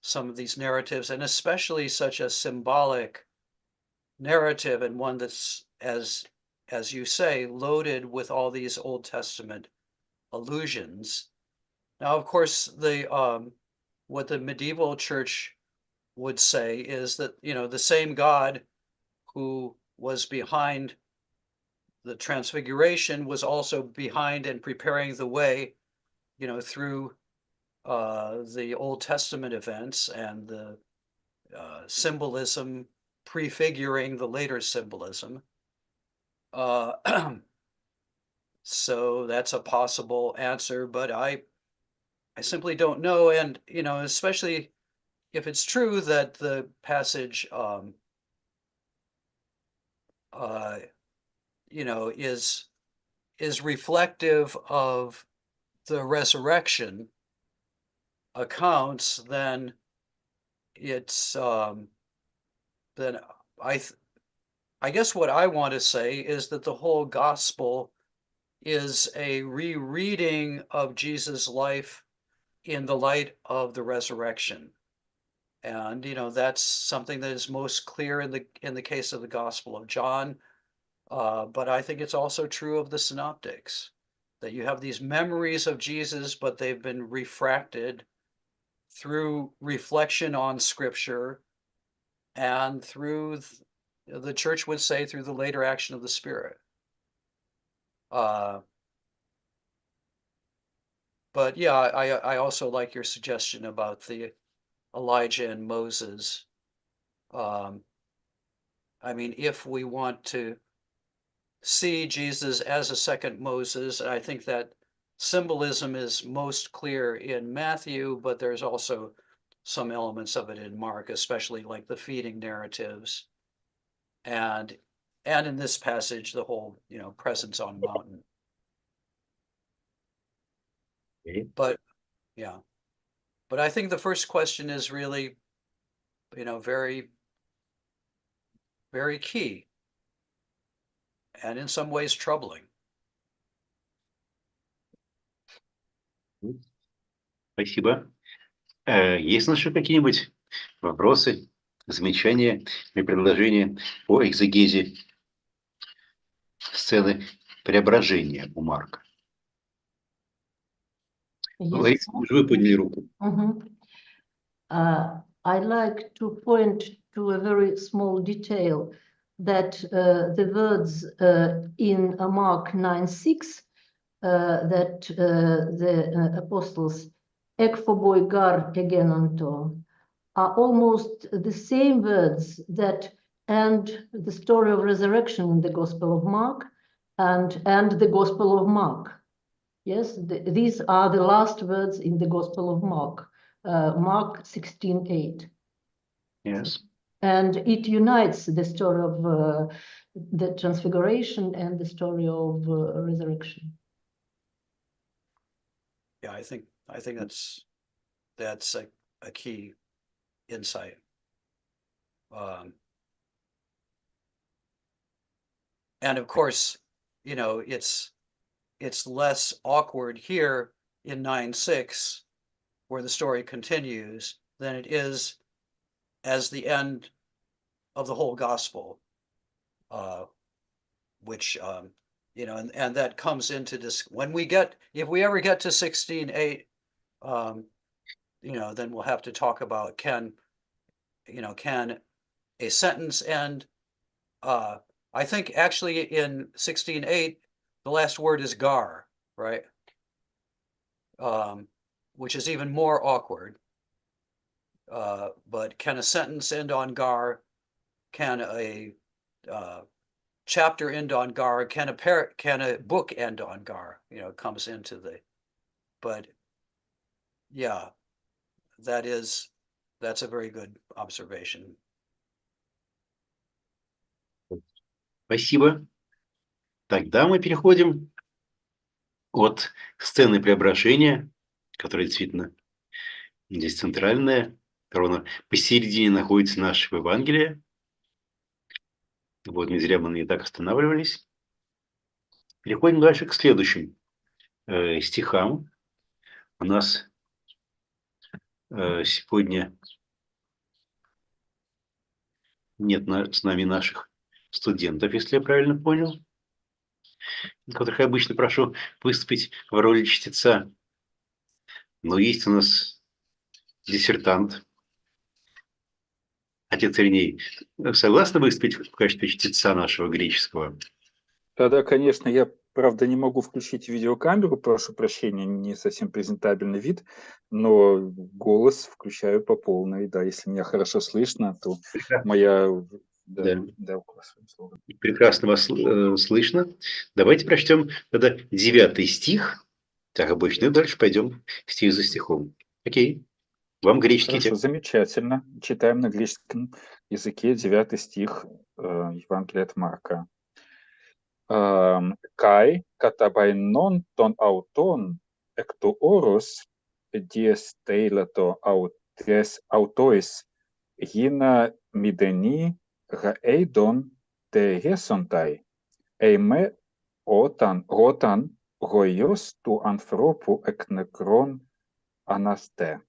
[SPEAKER 1] some of these narratives, and especially such a symbolic narrative and one that's, as you say, loaded with all these Old Testament allusions. Now, of course, the what the medieval church would say is that, you know, the same God who was behind the transfiguration was also behind and preparing the way, you know, through the Old Testament events and the symbolism prefiguring the later symbolism. So that's a possible answer, but I simply don't know. And, you know, especially if it's true that the passage, you know, is reflective of the resurrection accounts, then it's, then I guess what I want to say is that the whole gospel is a rereading of Jesus' life in the light of the resurrection. And, you know, that's something that is most clear in the case of the Gospel of John. But I think it's also true of the synoptics, that you have these memories of Jesus, but they've been refracted through reflection on Scripture and through, the church would say, through the later action of the Spirit. But yeah, I also like your suggestion about the Elijah and Moses. I mean, if we want to see Jesus as a second Moses. And I think that symbolism is most clear in Matthew, but there's also some elements of it in Mark, especially like the feeding narratives. And in this passage, the whole, presence on mountain.
[SPEAKER 2] Окей.
[SPEAKER 1] But yeah, but I think the first question is really, very, very key, and in some ways troubling.
[SPEAKER 2] Спасибо. Есть еще какие-нибудь вопросы, замечания или предложения по экзегезе сцены преображения у Марка? Лариса, вы подняли руку.
[SPEAKER 4] I like to point to a very small detail that the words in Mark 9:6 that the apostles ekphoboi gar egenonto are almost the same words that end the story of resurrection in the Gospel of Mark and the Gospel of Mark. Yes, these are the last words in the Gospel of Mark, Mark 16:8.
[SPEAKER 2] Yes.
[SPEAKER 4] And it unites the story of the transfiguration and the story of resurrection.
[SPEAKER 1] Yeah, I think that's a key insight. And of course, it's less awkward here in 9:6, where the story continues, than it is as the end of the whole gospel, which and that comes into this if we ever get to 16:8, then we'll have to talk about can a sentence end. I think actually in 16:8, the last word is gar, right? Which is even more awkward. But can a sentence end on gar? Can a chapter end on gar? Can a book end on gar? Comes into but yeah, that's a very good observation.
[SPEAKER 2] Спасибо. Тогда мы переходим от сцены преображения, которая действительно здесь центральная, ровно посередине находится наше Евангелие. Вот, не зря мы на ней так останавливались. Переходим дальше к следующим стихам. У нас сегодня нет с нами наших студентов, если я правильно понял, которых я обычно прошу выступить в роли чтеца. Но есть у нас диссертант. Отец Ириней, согласны выступить в качестве чтеца нашего греческого?
[SPEAKER 3] Да, конечно, я, правда, не могу включить видеокамеру, прошу прощения, не совсем презентабельный вид, но голос включаю по полной, да, если меня хорошо слышно, то моя...
[SPEAKER 2] Да. Прекрасно вас слышно. Давайте прочтем тогда 9 стих, так обычно, и дальше пойдем стих за стихом. Окей. Вам греческий
[SPEAKER 3] Хорошо,
[SPEAKER 2] текст.
[SPEAKER 3] замечательно. Читаем на греческом языке 9 стих Евангелия от Марка. Kai katabainon ton auton ektuoros dies teilato autois gina mideni gaeidon te gesontai eime rotan goios tu anthropu eknekron anaste.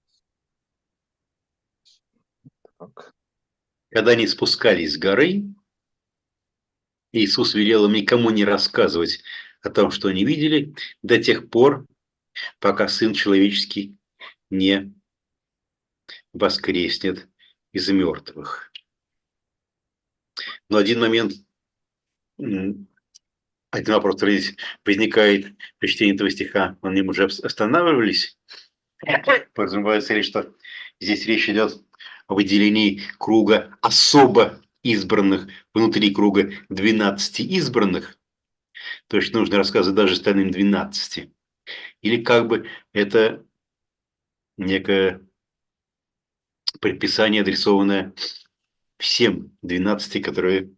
[SPEAKER 3] Так.
[SPEAKER 2] Когда они спускались с горы, Иисус велел им никому не рассказывать о том, что они видели, до тех пор, пока Сын Человеческий не воскреснет из мертвых. Но один момент, один вопрос, который здесь возникает при чтении этого стиха, на нем уже останавливались. Подразумевается ли, что здесь речь идет о выделении круга особо избранных внутри круга 12 избранных, то есть нужно рассказывать даже остальным 12. Или как бы это некое предписание, адресованное всем 12, которые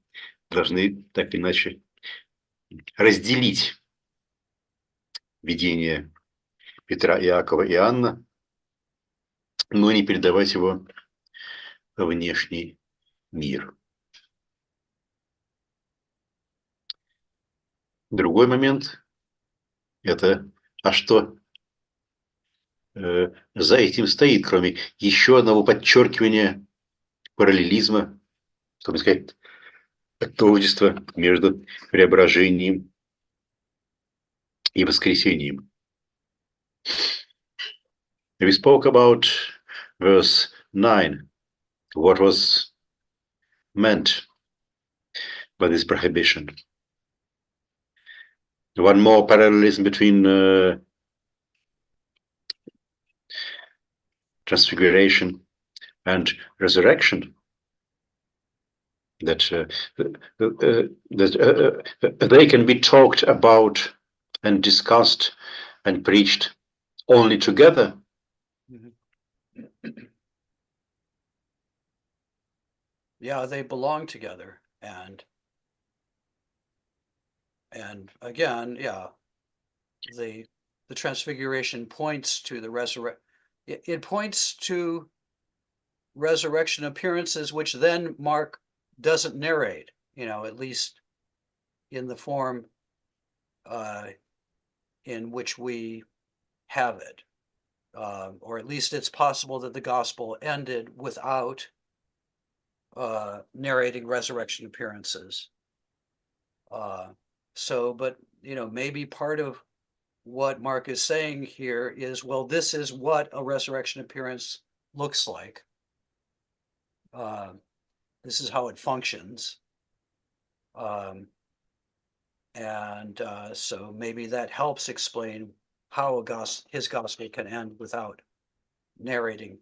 [SPEAKER 2] должны так или иначе разделить видение Петра, Иакова и Иоанна, но не передавать его во внешний мир. Другой момент – это, а что за этим стоит, кроме еще одного подчеркивания параллелизма, чтобы сказать, тождества между преображением и воскресением. We spoke about verse 9, what was meant by this prohibition. One more parallelism between transfiguration and resurrection, that they can be talked about and discussed and preached only together.
[SPEAKER 1] Yeah, they belong together, and again, yeah, the transfiguration points to the resurrection. It points to resurrection appearances, which then Mark doesn't narrate, at least in the form in which we have it. Or at least it's possible that the gospel ended without narrating resurrection appearances. But maybe part of what Mark is saying here is, well, this is what a resurrection appearance looks like. This is how it functions. So maybe that helps explain how his gospel can end without narrating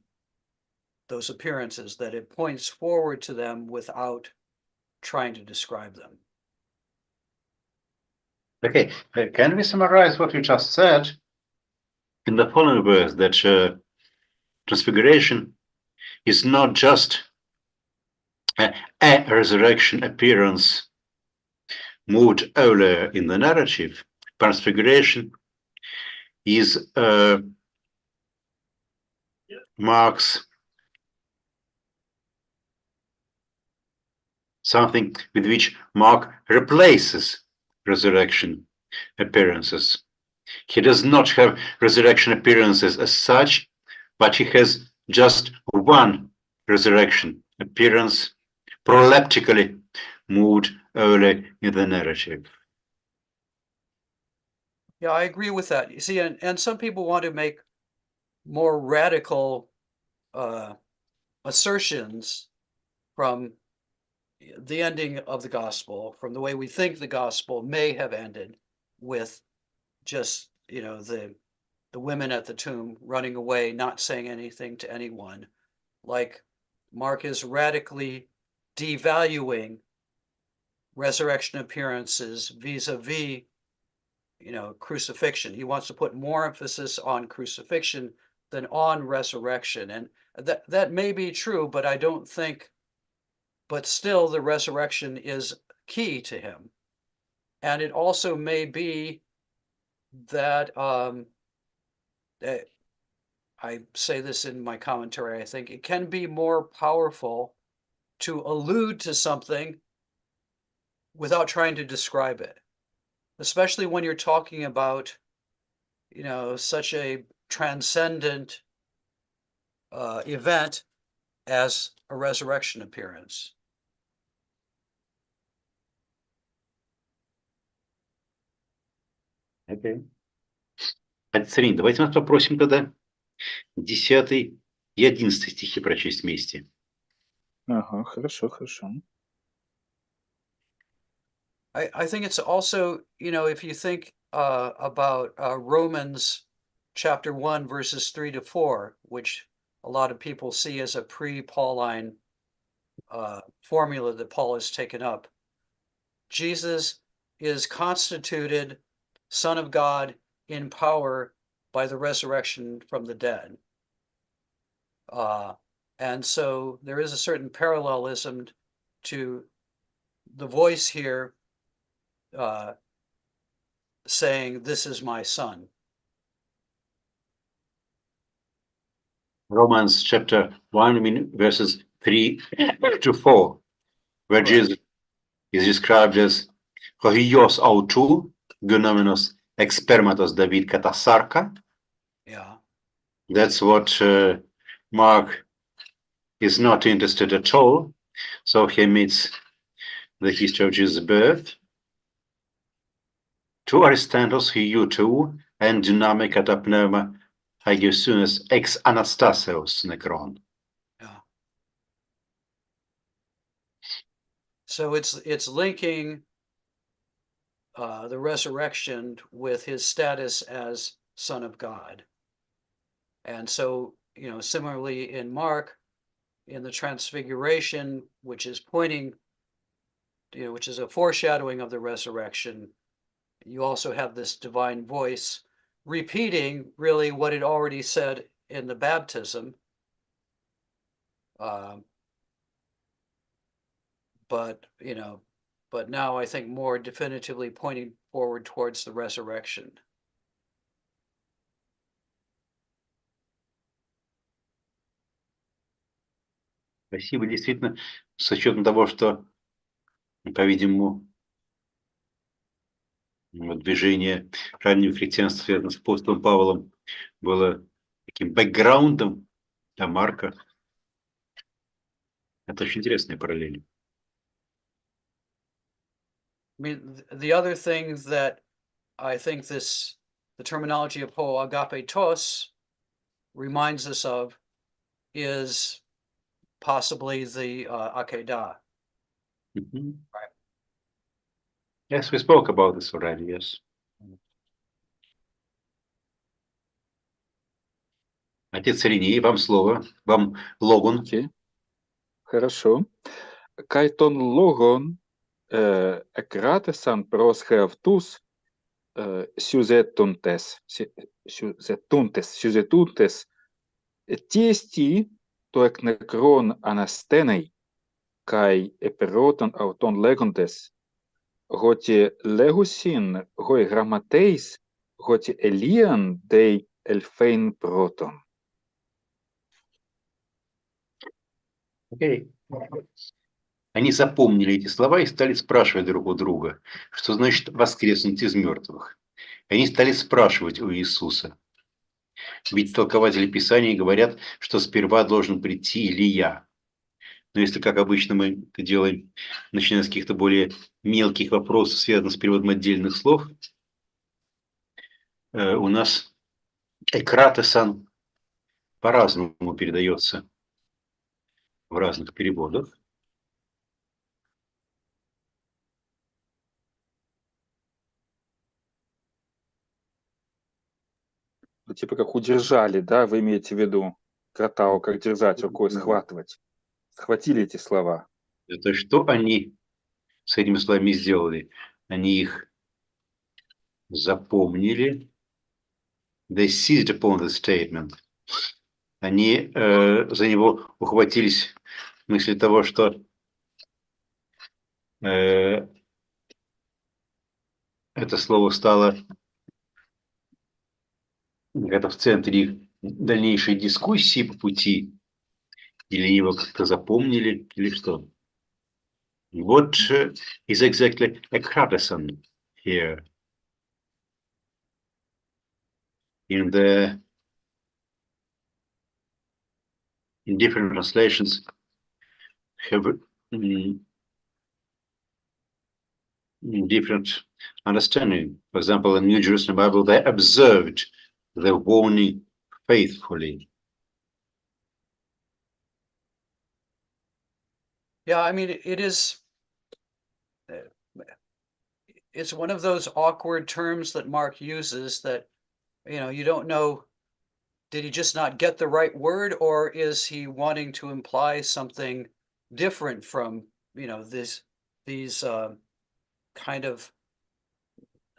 [SPEAKER 1] those appearances, that it points forward to them without trying to describe them.
[SPEAKER 2] Okay, can we summarize what you just said in the following verse, that transfiguration is not just a resurrection appearance moved earlier in the narrative. Transfiguration is marks something with which Mark replaces resurrection appearances. He does not have resurrection appearances as such, but he has just one resurrection appearance proleptically moved early in the narrative.
[SPEAKER 1] Yeah, I agree with that. You see, and some people want to make more radical assertions from the ending of the gospel, from the way we think the gospel may have ended, with just the women at the tomb running away, not saying anything to anyone. Like Mark is radically devaluing resurrection appearances vis-a-vis crucifixion. He wants to put more emphasis on crucifixion than on resurrection, and that may be true, but I don't think. But still, the resurrection is key to him, and it also may be that I say this in my commentary. I think it can be more powerful to allude to something without trying to describe it, especially when you're talking about such a transcendent event as a resurrection appearance.
[SPEAKER 2] Okay. Катерина, давайте нас попросим тогда 10 и 11 стихи прочесть вместе.
[SPEAKER 3] Ага, хорошо, хорошо.
[SPEAKER 1] I think it's also, if you think about Romans chapter 1, verses 3 to 4, which a lot of people see as a pre-Pauline formula that Paul has taken up. Jesus is constituted Son of God in power by the resurrection from the dead. And so there is a certain parallelism to the voice here saying, "This is my son."
[SPEAKER 2] Romans chapter 1, verses 3 to 4, where
[SPEAKER 1] Right.
[SPEAKER 2] Jesus is described as Hoios autou, genomenos expermatos David katasarka.
[SPEAKER 1] Yeah.
[SPEAKER 2] That's what Mark is not interested at all. So he omits the history of Jesus' birth. To Aristantos hiutou and dynamic atapneuma hagiousunes ex anastaseos necron.
[SPEAKER 1] Yeah. So it's linking the resurrection with his status as Son of God. And so, similarly in Mark, in the Transfiguration, which is pointing, which is a foreshadowing of the resurrection, you also have this divine voice repeating really what it already said in the baptism. But now I think more definitively pointing forward towards the resurrection.
[SPEAKER 2] Спасибо. Действительно, с учетом того, что, по-видимому, движение раннего христианства, связанное с апостолом Павлом, было таким бэкграундом для Марка. Это очень интересная параллель.
[SPEAKER 1] I mean, the other thing that I think the terminology of ho agapetos reminds us of is possibly the Akedah.
[SPEAKER 2] Mhm.
[SPEAKER 1] Right.
[SPEAKER 2] Yes, we spoke about this already, yes. Отец Ириней, вам слово, вам логон.
[SPEAKER 3] Окей. Хорошо. Кайтон логон εκράτεσαν προς αυτούς σιουζετούντες τίστη το εκ νεκρών αναστένει καί επερώτων αυτών λέγοντες ότι λέγουσιν γοι γραμματέis ότι Ελίαν δei ελφέιν πρώτον.
[SPEAKER 2] Okay. Они запомнили эти слова и стали спрашивать друг у друга, что значит воскреснуть из мертвых. И они стали спрашивать у Иисуса. Ведь толкователи Писания говорят, что сперва должен прийти Илия. Но если, как обычно мы это делаем, начиная с каких-то более мелких вопросов, связанных с переводом отдельных слов, у нас экратесан по-разному передается в разных переводах.
[SPEAKER 3] Ну, типа как удержали, да, вы имеете в виду? Кратау, как держать рукой, схватывать. Схватили эти слова.
[SPEAKER 2] Это что они с этими словами сделали? Они их запомнили. They seized upon the statement. Они за него ухватились в мысли того, что это слово стало где-то в центре их дальнейшей дискуссии по пути, или его как-то запомнили, или что. What is exactly a criticism here? In different translations have different understanding. For example, in New Jerusalem Bible, they observed the warning faithfully.
[SPEAKER 1] Yeah, I mean, it's one of those awkward terms that Mark uses that, you don't know, did he just not get the right word, or is he wanting to imply something different from, these kind of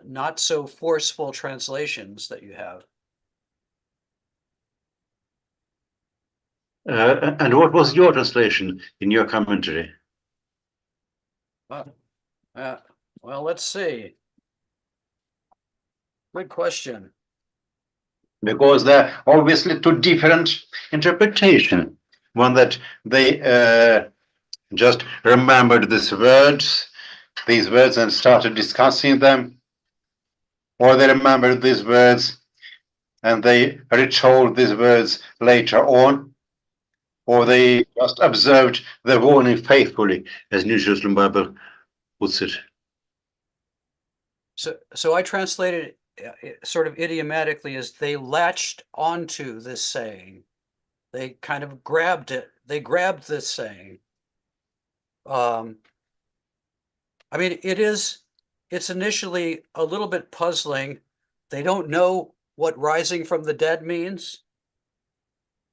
[SPEAKER 1] not so forceful translations that you have.
[SPEAKER 2] And what was your translation in your commentary?
[SPEAKER 1] Well, let's see. Good question.
[SPEAKER 2] Because there are obviously two different interpretations. One that they just remembered these words and started discussing them, or they remembered these words and they retold these words later on, or they just observed the warning faithfully, as New Jerusalem Bible puts it.
[SPEAKER 1] So I translated it sort of idiomatically as they latched onto this saying. They kind of grabbed it. They grabbed this saying. I mean, it's initially a little bit puzzling. They don't know what rising from the dead means.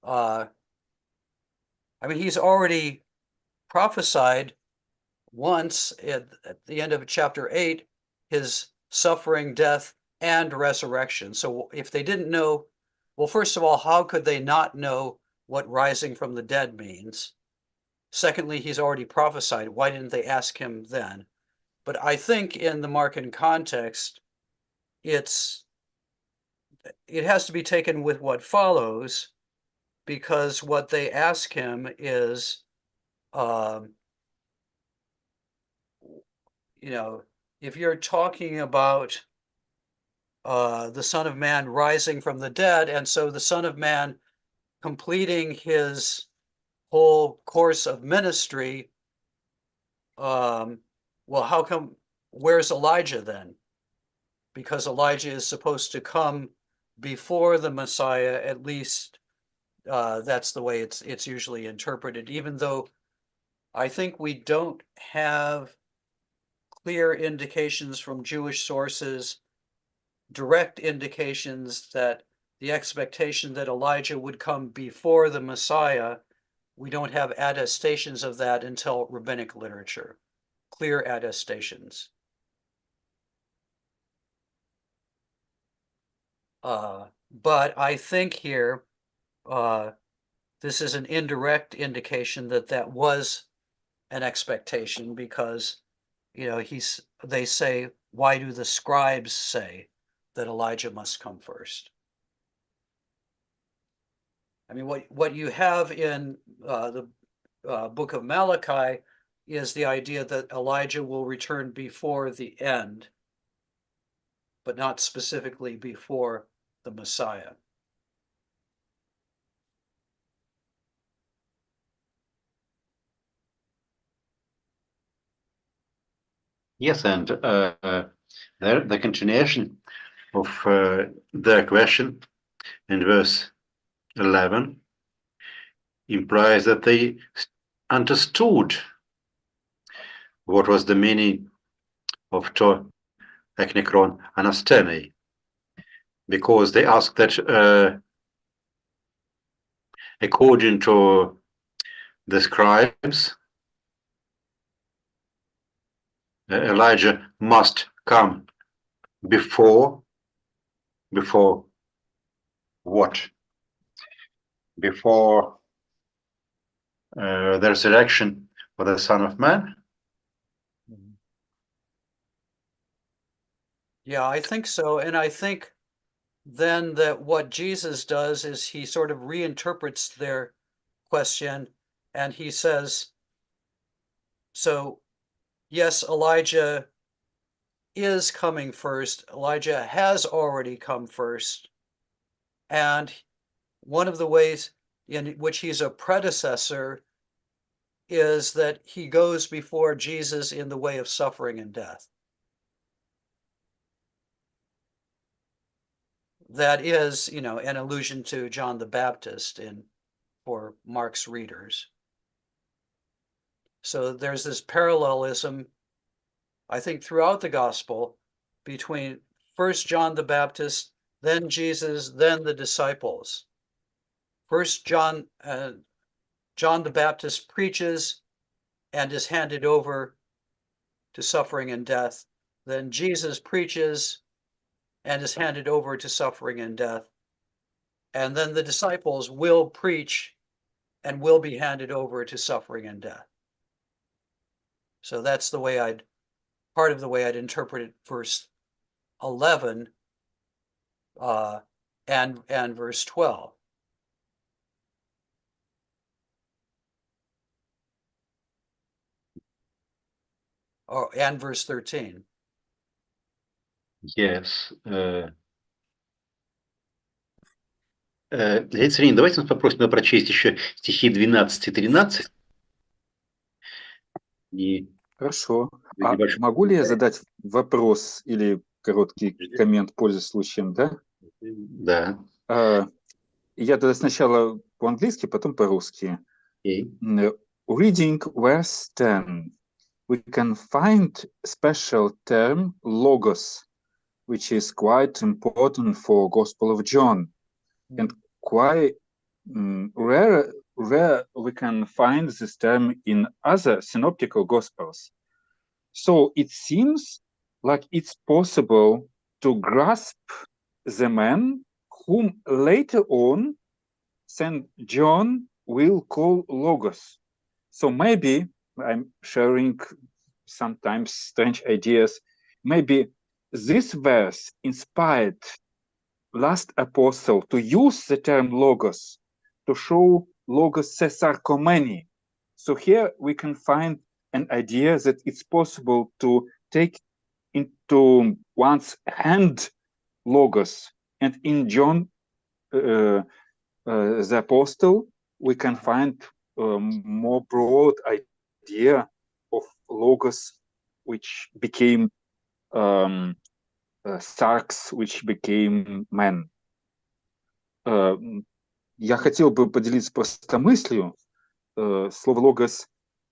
[SPEAKER 1] I mean, he's already prophesied once at the end of chapter 8, his suffering, death, and resurrection. So if they didn't know, well, first of all, how could they not know what rising from the dead means? Secondly, he's already prophesied. Why didn't they ask him then? But I think in the Markan context, it has to be taken with what follows, because what they ask him is, you know, if you're talking about the Son of Man rising from the dead, and so the Son of Man completing his whole course of ministry, well, how come, where's Elijah then? Because Elijah is supposed to come before the Messiah, at least that's the way it's usually interpreted, even though I think we don't have clear indications from Jewish sources, direct indications that the expectation that Elijah would come before the Messiah. We don't have attestations of that until rabbinic literature, clear attestations. But I think here, this is an indirect indication that that was an expectation, because, you know, they say, why do the scribes say that Elijah must come first? I mean, what you have in the book of Malachi is the idea that Elijah will return before the end, but not specifically before the Messiah.
[SPEAKER 2] Yes, and the continuation of their question in verse 11 implies that they understood what was the meaning of to eknikron anastene, because they asked that according to the scribes, Elijah must come before what? Before the resurrection of the Son of Man?
[SPEAKER 1] Yeah, I think so. And I think then that what Jesus does is he sort of reinterprets their question, and he says, so yes, Elijah is coming first. Elijah has already come first. And one of the ways in which he's a predecessor is that he goes before Jesus in the way of suffering and death. That is, you know, an allusion to John the Baptist for Mark's readers. So there's this parallelism, I think, throughout the gospel between first John the Baptist, then Jesus, then the disciples. First John the Baptist preaches and is handed over to suffering and death. then Jesus preaches and is handed over to suffering and death. And then the disciples will preach and will be handed over to suffering and death. So that's the way part of the way I'd interpret verse 11 and verse 12. And verse 13.
[SPEAKER 2] Yes. Ирина, давайте мы попросим прочесть еще стихи 12 и 13. И
[SPEAKER 3] Хорошо. А
[SPEAKER 2] небольшой
[SPEAKER 3] могу ли я
[SPEAKER 2] комментарий.
[SPEAKER 3] задать вопрос или короткий коммент, пользуясь случаем, да?
[SPEAKER 2] Да.
[SPEAKER 3] Я тогда сначала по-английски, потом по-русски.
[SPEAKER 2] Окей.
[SPEAKER 3] Reading verse 10, we can find special term logos, which is quite important for Gospel of John, and quite rare we can find this term in other synoptical Gospels. So it seems like it's possible to grasp the man whom later on St. John will call Logos. So maybe I'm sharing sometimes strange ideas. Maybe this verse inspired last apostle to use the term Logos to show Logos Thesarkomeni. So here we can find an idea that it's possible to take into one's hand Logos. And in John the Apostle, we can find more broad idea of Logos, which became Sarx, which became man. Я хотел бы поделиться просто мыслью. Слово «логос»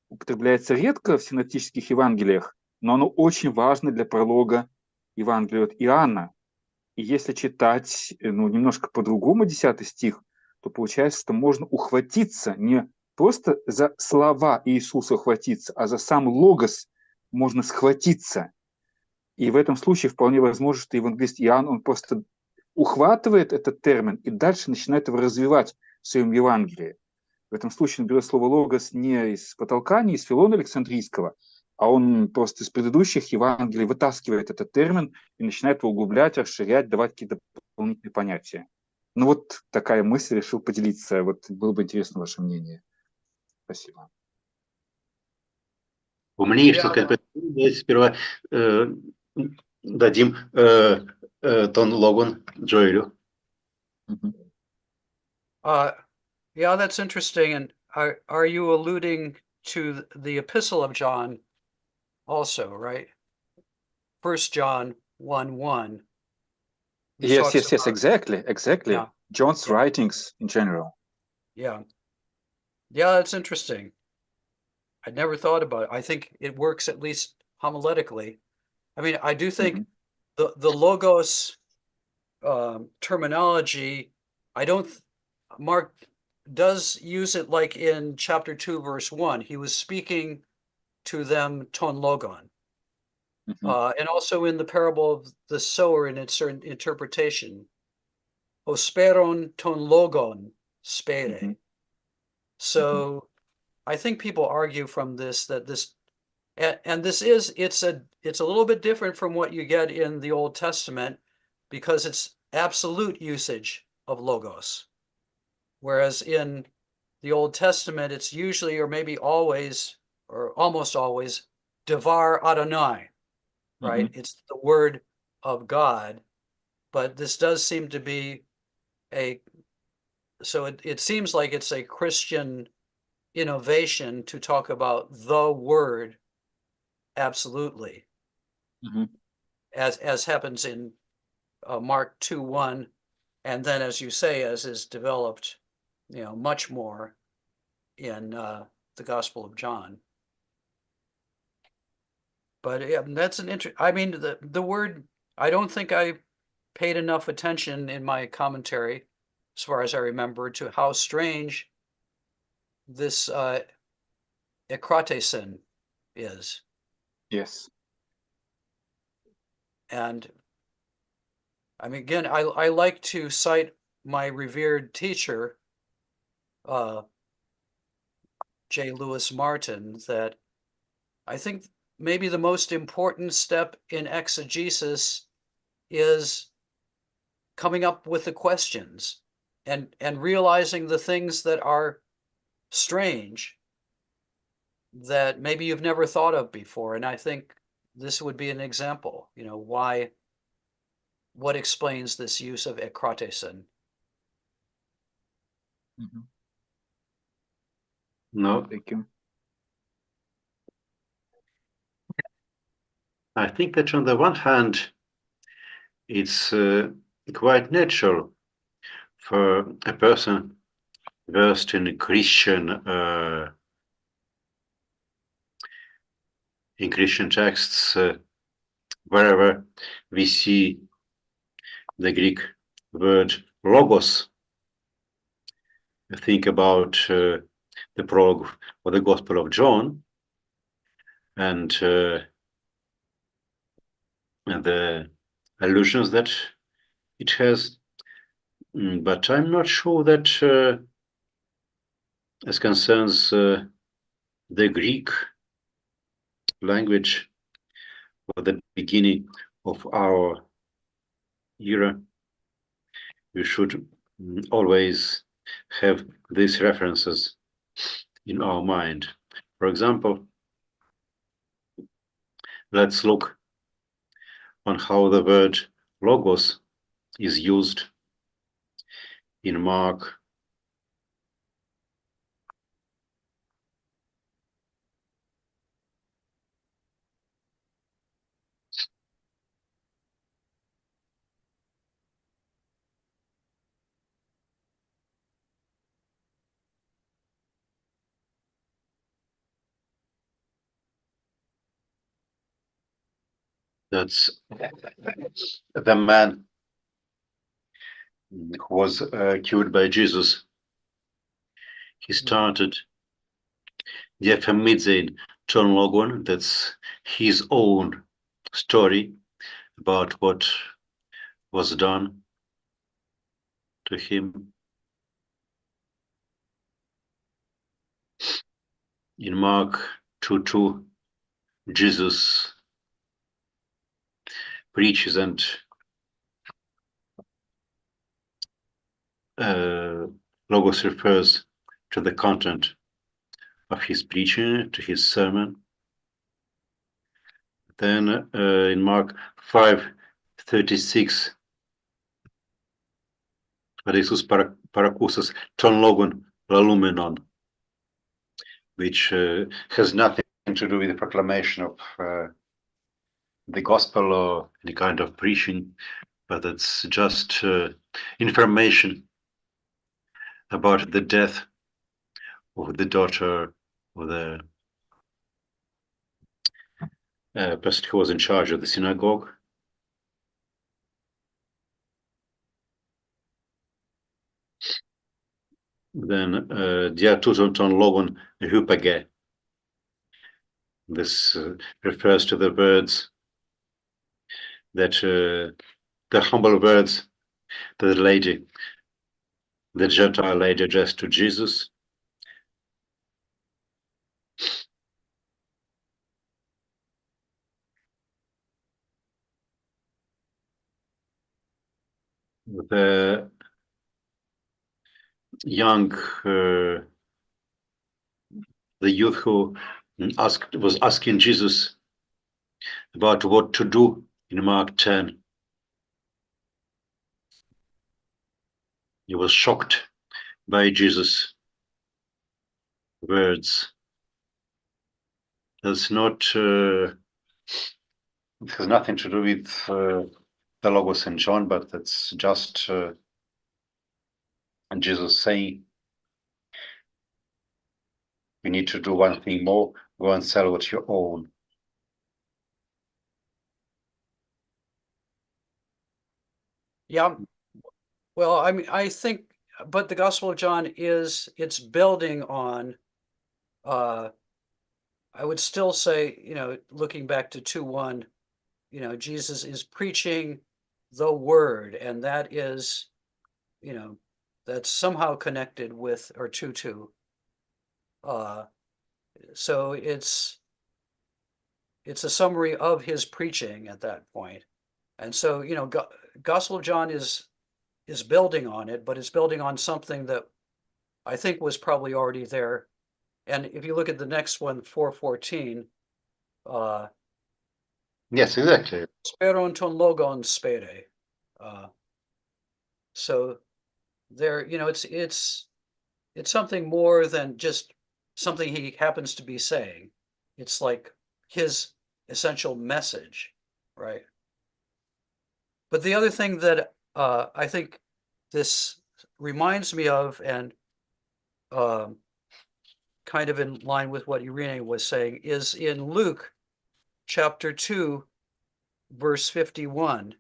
[SPEAKER 3] употребляется редко в синоптических Евангелиях, но оно очень важно для пролога Евангелия от Иоанна. И если читать немножко по-другому 10 стих, то получается, что можно ухватиться не просто за слова Иисуса ухватиться, а за сам логос можно схватиться. И в этом случае вполне возможно, что евангелист Иоанн, он просто ухватывает этот термин и дальше начинает его развивать в своем Евангелии. В этом случае он берет слово «логос» не из потолка, не из Филона Александрийского, а он просто из предыдущих Евангелий вытаскивает этот термин и начинает его углублять, расширять, давать какие-то дополнительные понятия. Ну вот такая мысль, решил поделиться. Вот было бы интересно ваше мнение. Спасибо.
[SPEAKER 2] У меня есть что сказать. Давайте сперва дадим тон Логан Джоэлю.
[SPEAKER 1] Yeah, that's interesting. And are you alluding to the Epistle of John also, right? 1 John 1:1.
[SPEAKER 3] Yes, exactly.
[SPEAKER 1] Yeah.
[SPEAKER 3] John's writings in general.
[SPEAKER 1] Yeah. Yeah, that's interesting. I'd never thought about it. I think it works at least homiletically. I mean, I do think the logos terminology, Mark does use it like in chapter 2, verse 1. He was speaking to them ton logon. And also in the parable of the sower in its interpretation, osperon ton logon spere. So I think people argue from this that this, and this is, it's a little bit different from what you get in the Old Testament because it's absolute usage of logos. Whereas in the Old Testament, it's usually, or maybe always, or almost always, Devar Adonai, right? It's the word of God. But this does seem to be so it seems like it's a Christian innovation to talk about the word absolutely, as happens in Mark 2:1, and then, as you say, as is developed, much more in the Gospel of John. But that's an I mean, the word, I don't think I paid enough attention in my commentary, as far as I remember, to how strange this ekratesen is.
[SPEAKER 3] Yes.
[SPEAKER 1] And I mean, again, I like to cite my revered teacher, J. Lewis Martin, that I think maybe the most important step in exegesis is coming up with the questions and realizing the things that are strange that maybe you've never thought of before. And I think this would be an example, you know, what explains this use of ekratesen.
[SPEAKER 2] No,
[SPEAKER 3] Thank you.
[SPEAKER 2] I think that on the one hand, it's quite natural for a person versed in Christian texts, wherever we see the Greek word logos. Think about the prologue of the Gospel of John and the allusions that it has. But I'm not sure that as concerns the Greek language or the beginning of our era, we should always have these references in our mind. For example, let's look on how the word logos is used in Mark . That's the man who was cured by Jesus. He started διαφημίζει τον λόγον, that's his own story about what was done to him. In Mark 2:2, Jesus preaches and logos refers to the content of his preaching, to his sermon. Then in Mark 5:36, Iisus παρακούσας τον λόγον λαλούμενον, which has nothing to do with the proclamation of the gospel or any kind of preaching, but it's just information about the death of the daughter of the person who was in charge of the synagogue. Then διατούτων των λόγων hypage. This refers to the words that the humble words that the Gentile lady addressed to Jesus. The young, the youth who was asking Jesus about what to do in Mark 10. He was shocked by Jesus' words. That's not, it has nothing to do with the Logos in John, but that's just Jesus saying, you need to do one thing more, go and sell what you own.
[SPEAKER 1] Yeah. Well, I mean, I think, but the Gospel of John it's building on, I would still say, you know, looking back to 2:1, Jesus is preaching the word, and that is, that's somehow connected with or to. So it's a summary of his preaching at that point. And so, Gospel of John is building on it, but it's building on something that I think was probably already there. And if you look at the next one, 4:14,
[SPEAKER 2] Yes, exactly.
[SPEAKER 1] Speron ton logon spere. So there, it's something more than just something he happens to be saying. It's like his essential message, right? But the other thing that I think this reminds me of, and kind of in line with what Irene was saying, is in Luke chapter 2, verse 51.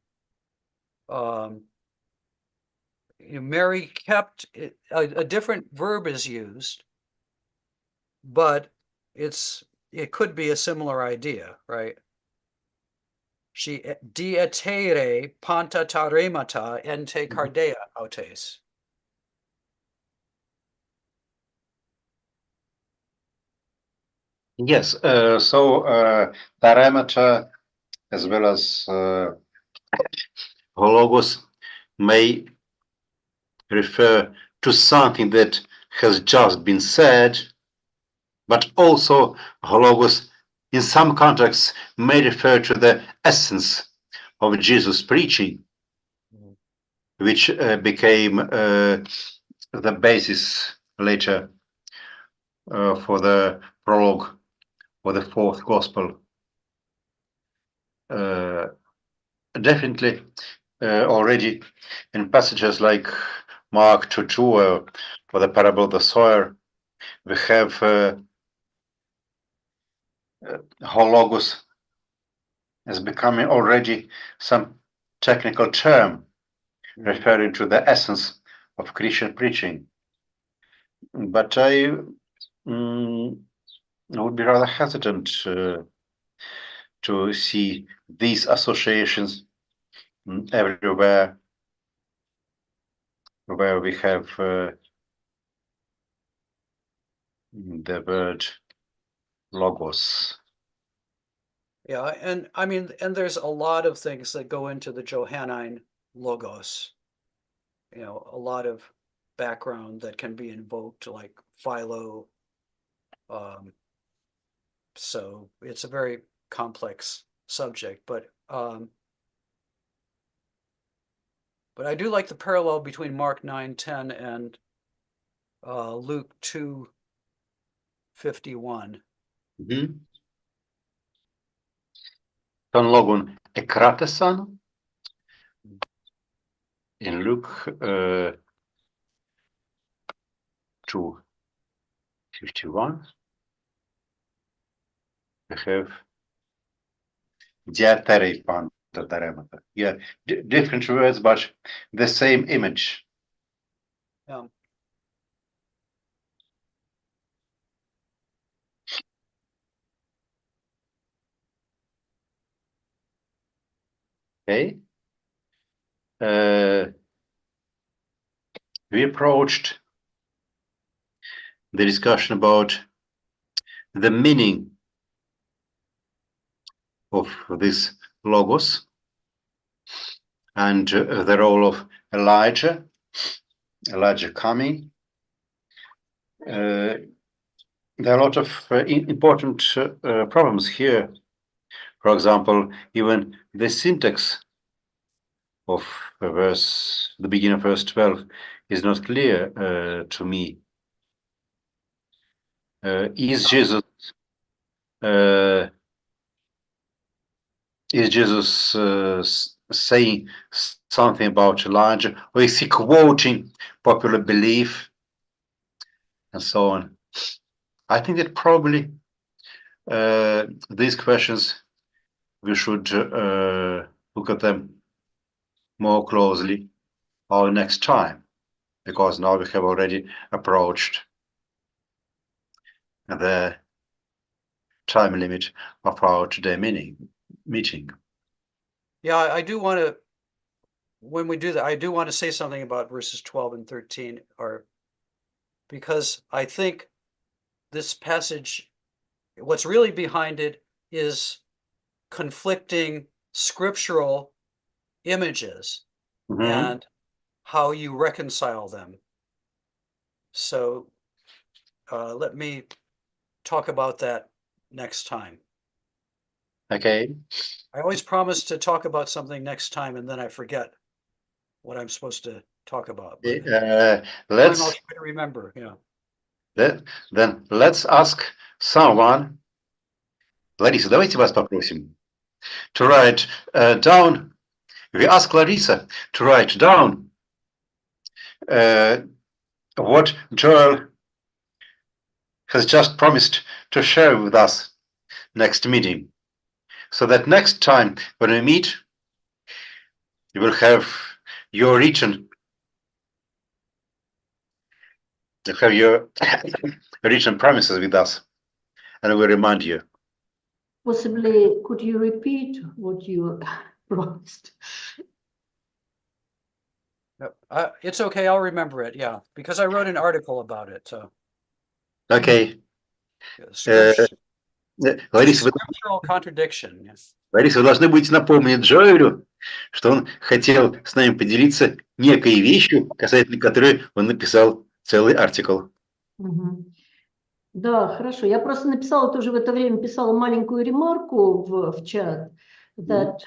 [SPEAKER 1] Mary kept it, a different verb is used, but it could be a similar idea, right? She dietere panta taremata ente cardea autes.
[SPEAKER 2] Yes, so parameter as well as hologos may refer to something that has just been said, but also hologos in some contexts may refer to the essence of Jesus' preaching, which became the basis later for the prologue or the fourth gospel. Definitely already in passages like Mark 2:2 or the parable of the sower, we have hologos as becoming already some technical term referring to the essence of Christian preaching. But I would be rather hesitant to see these associations everywhere where we have the word logos.
[SPEAKER 1] Yeah, and I mean, and there's a lot of things that go into the Johannine logos. A lot of background that can be invoked, like Philo. So it's a very complex subject, but I do like the parallel between Mark 9:10 and Luke 2:51.
[SPEAKER 2] Ton logon ekratesan in Luke 2:51. We have diatere panta taremata. Yeah, different words, but the same image.
[SPEAKER 1] Yeah.
[SPEAKER 2] Okay. We approached the discussion about the meaning of this logos and the role of Elijah coming. There are a lot of important problems here. For example, even the syntax of the beginning of verse 12 is not clear to me. Is Jesus saying something about Elijah, or is he quoting popular belief and so on? I think that probably these questions we should look at them more closely our next time, because now we have already approached the time limit of our today meeting.
[SPEAKER 1] Yeah, I do want to, when we do that, I do want to say something about verses 12 and 13, because I think this passage, what's really behind it is conflicting scriptural images and how you reconcile them. So let me talk about that next time.
[SPEAKER 2] Okay.
[SPEAKER 1] I always promise to talk about something next time, and then I forget what I'm supposed to talk about. But I'll
[SPEAKER 2] Let's
[SPEAKER 1] try to remember. Yeah.
[SPEAKER 2] then let's ask someone. Лариса, давайте вас попросим to write down. We ask Larissa to write down what Joel has just promised to share with us next meeting, so that next time when we meet, you will have your written promises with us, and we will remind you.
[SPEAKER 4] Possibly, could you repeat what you promised?
[SPEAKER 1] It's okay. I'll remember it. Yeah, because I wrote an article about it. So
[SPEAKER 2] Okay. Лариса,
[SPEAKER 1] scriptural contradiction. Yes.
[SPEAKER 2] Лариса, вы должны будете напомнить Джоэлю, что он хотел с нами поделиться некой вещью, касательно которой он написал целый артикл.
[SPEAKER 4] Да, хорошо. Я просто написала тоже в это время, писала маленькую ремарку в чат, that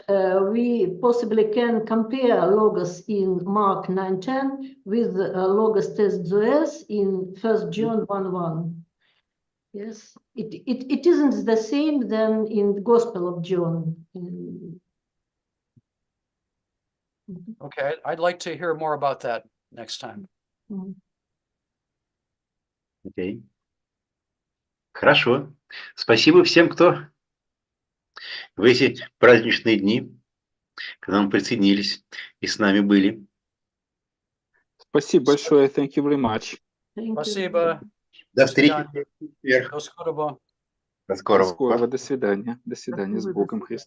[SPEAKER 4] we possibly can compare logos in Mark 9:10 with logos tes zoes in 1 John 1:1. Yes, it isn't the same than in the Gospel of John.
[SPEAKER 1] Okay, I'd like to hear more about that next time.
[SPEAKER 2] Okay. Хорошо. Спасибо всем, кто в эти праздничные дни к нам присоединились и с нами были.
[SPEAKER 3] Спасибо большое. Thank you very much.
[SPEAKER 1] Спасибо.
[SPEAKER 2] До встречи.
[SPEAKER 1] До скорого.
[SPEAKER 2] До скорого.
[SPEAKER 3] До скорого. До свидания. До свидания. С Богом, Христос.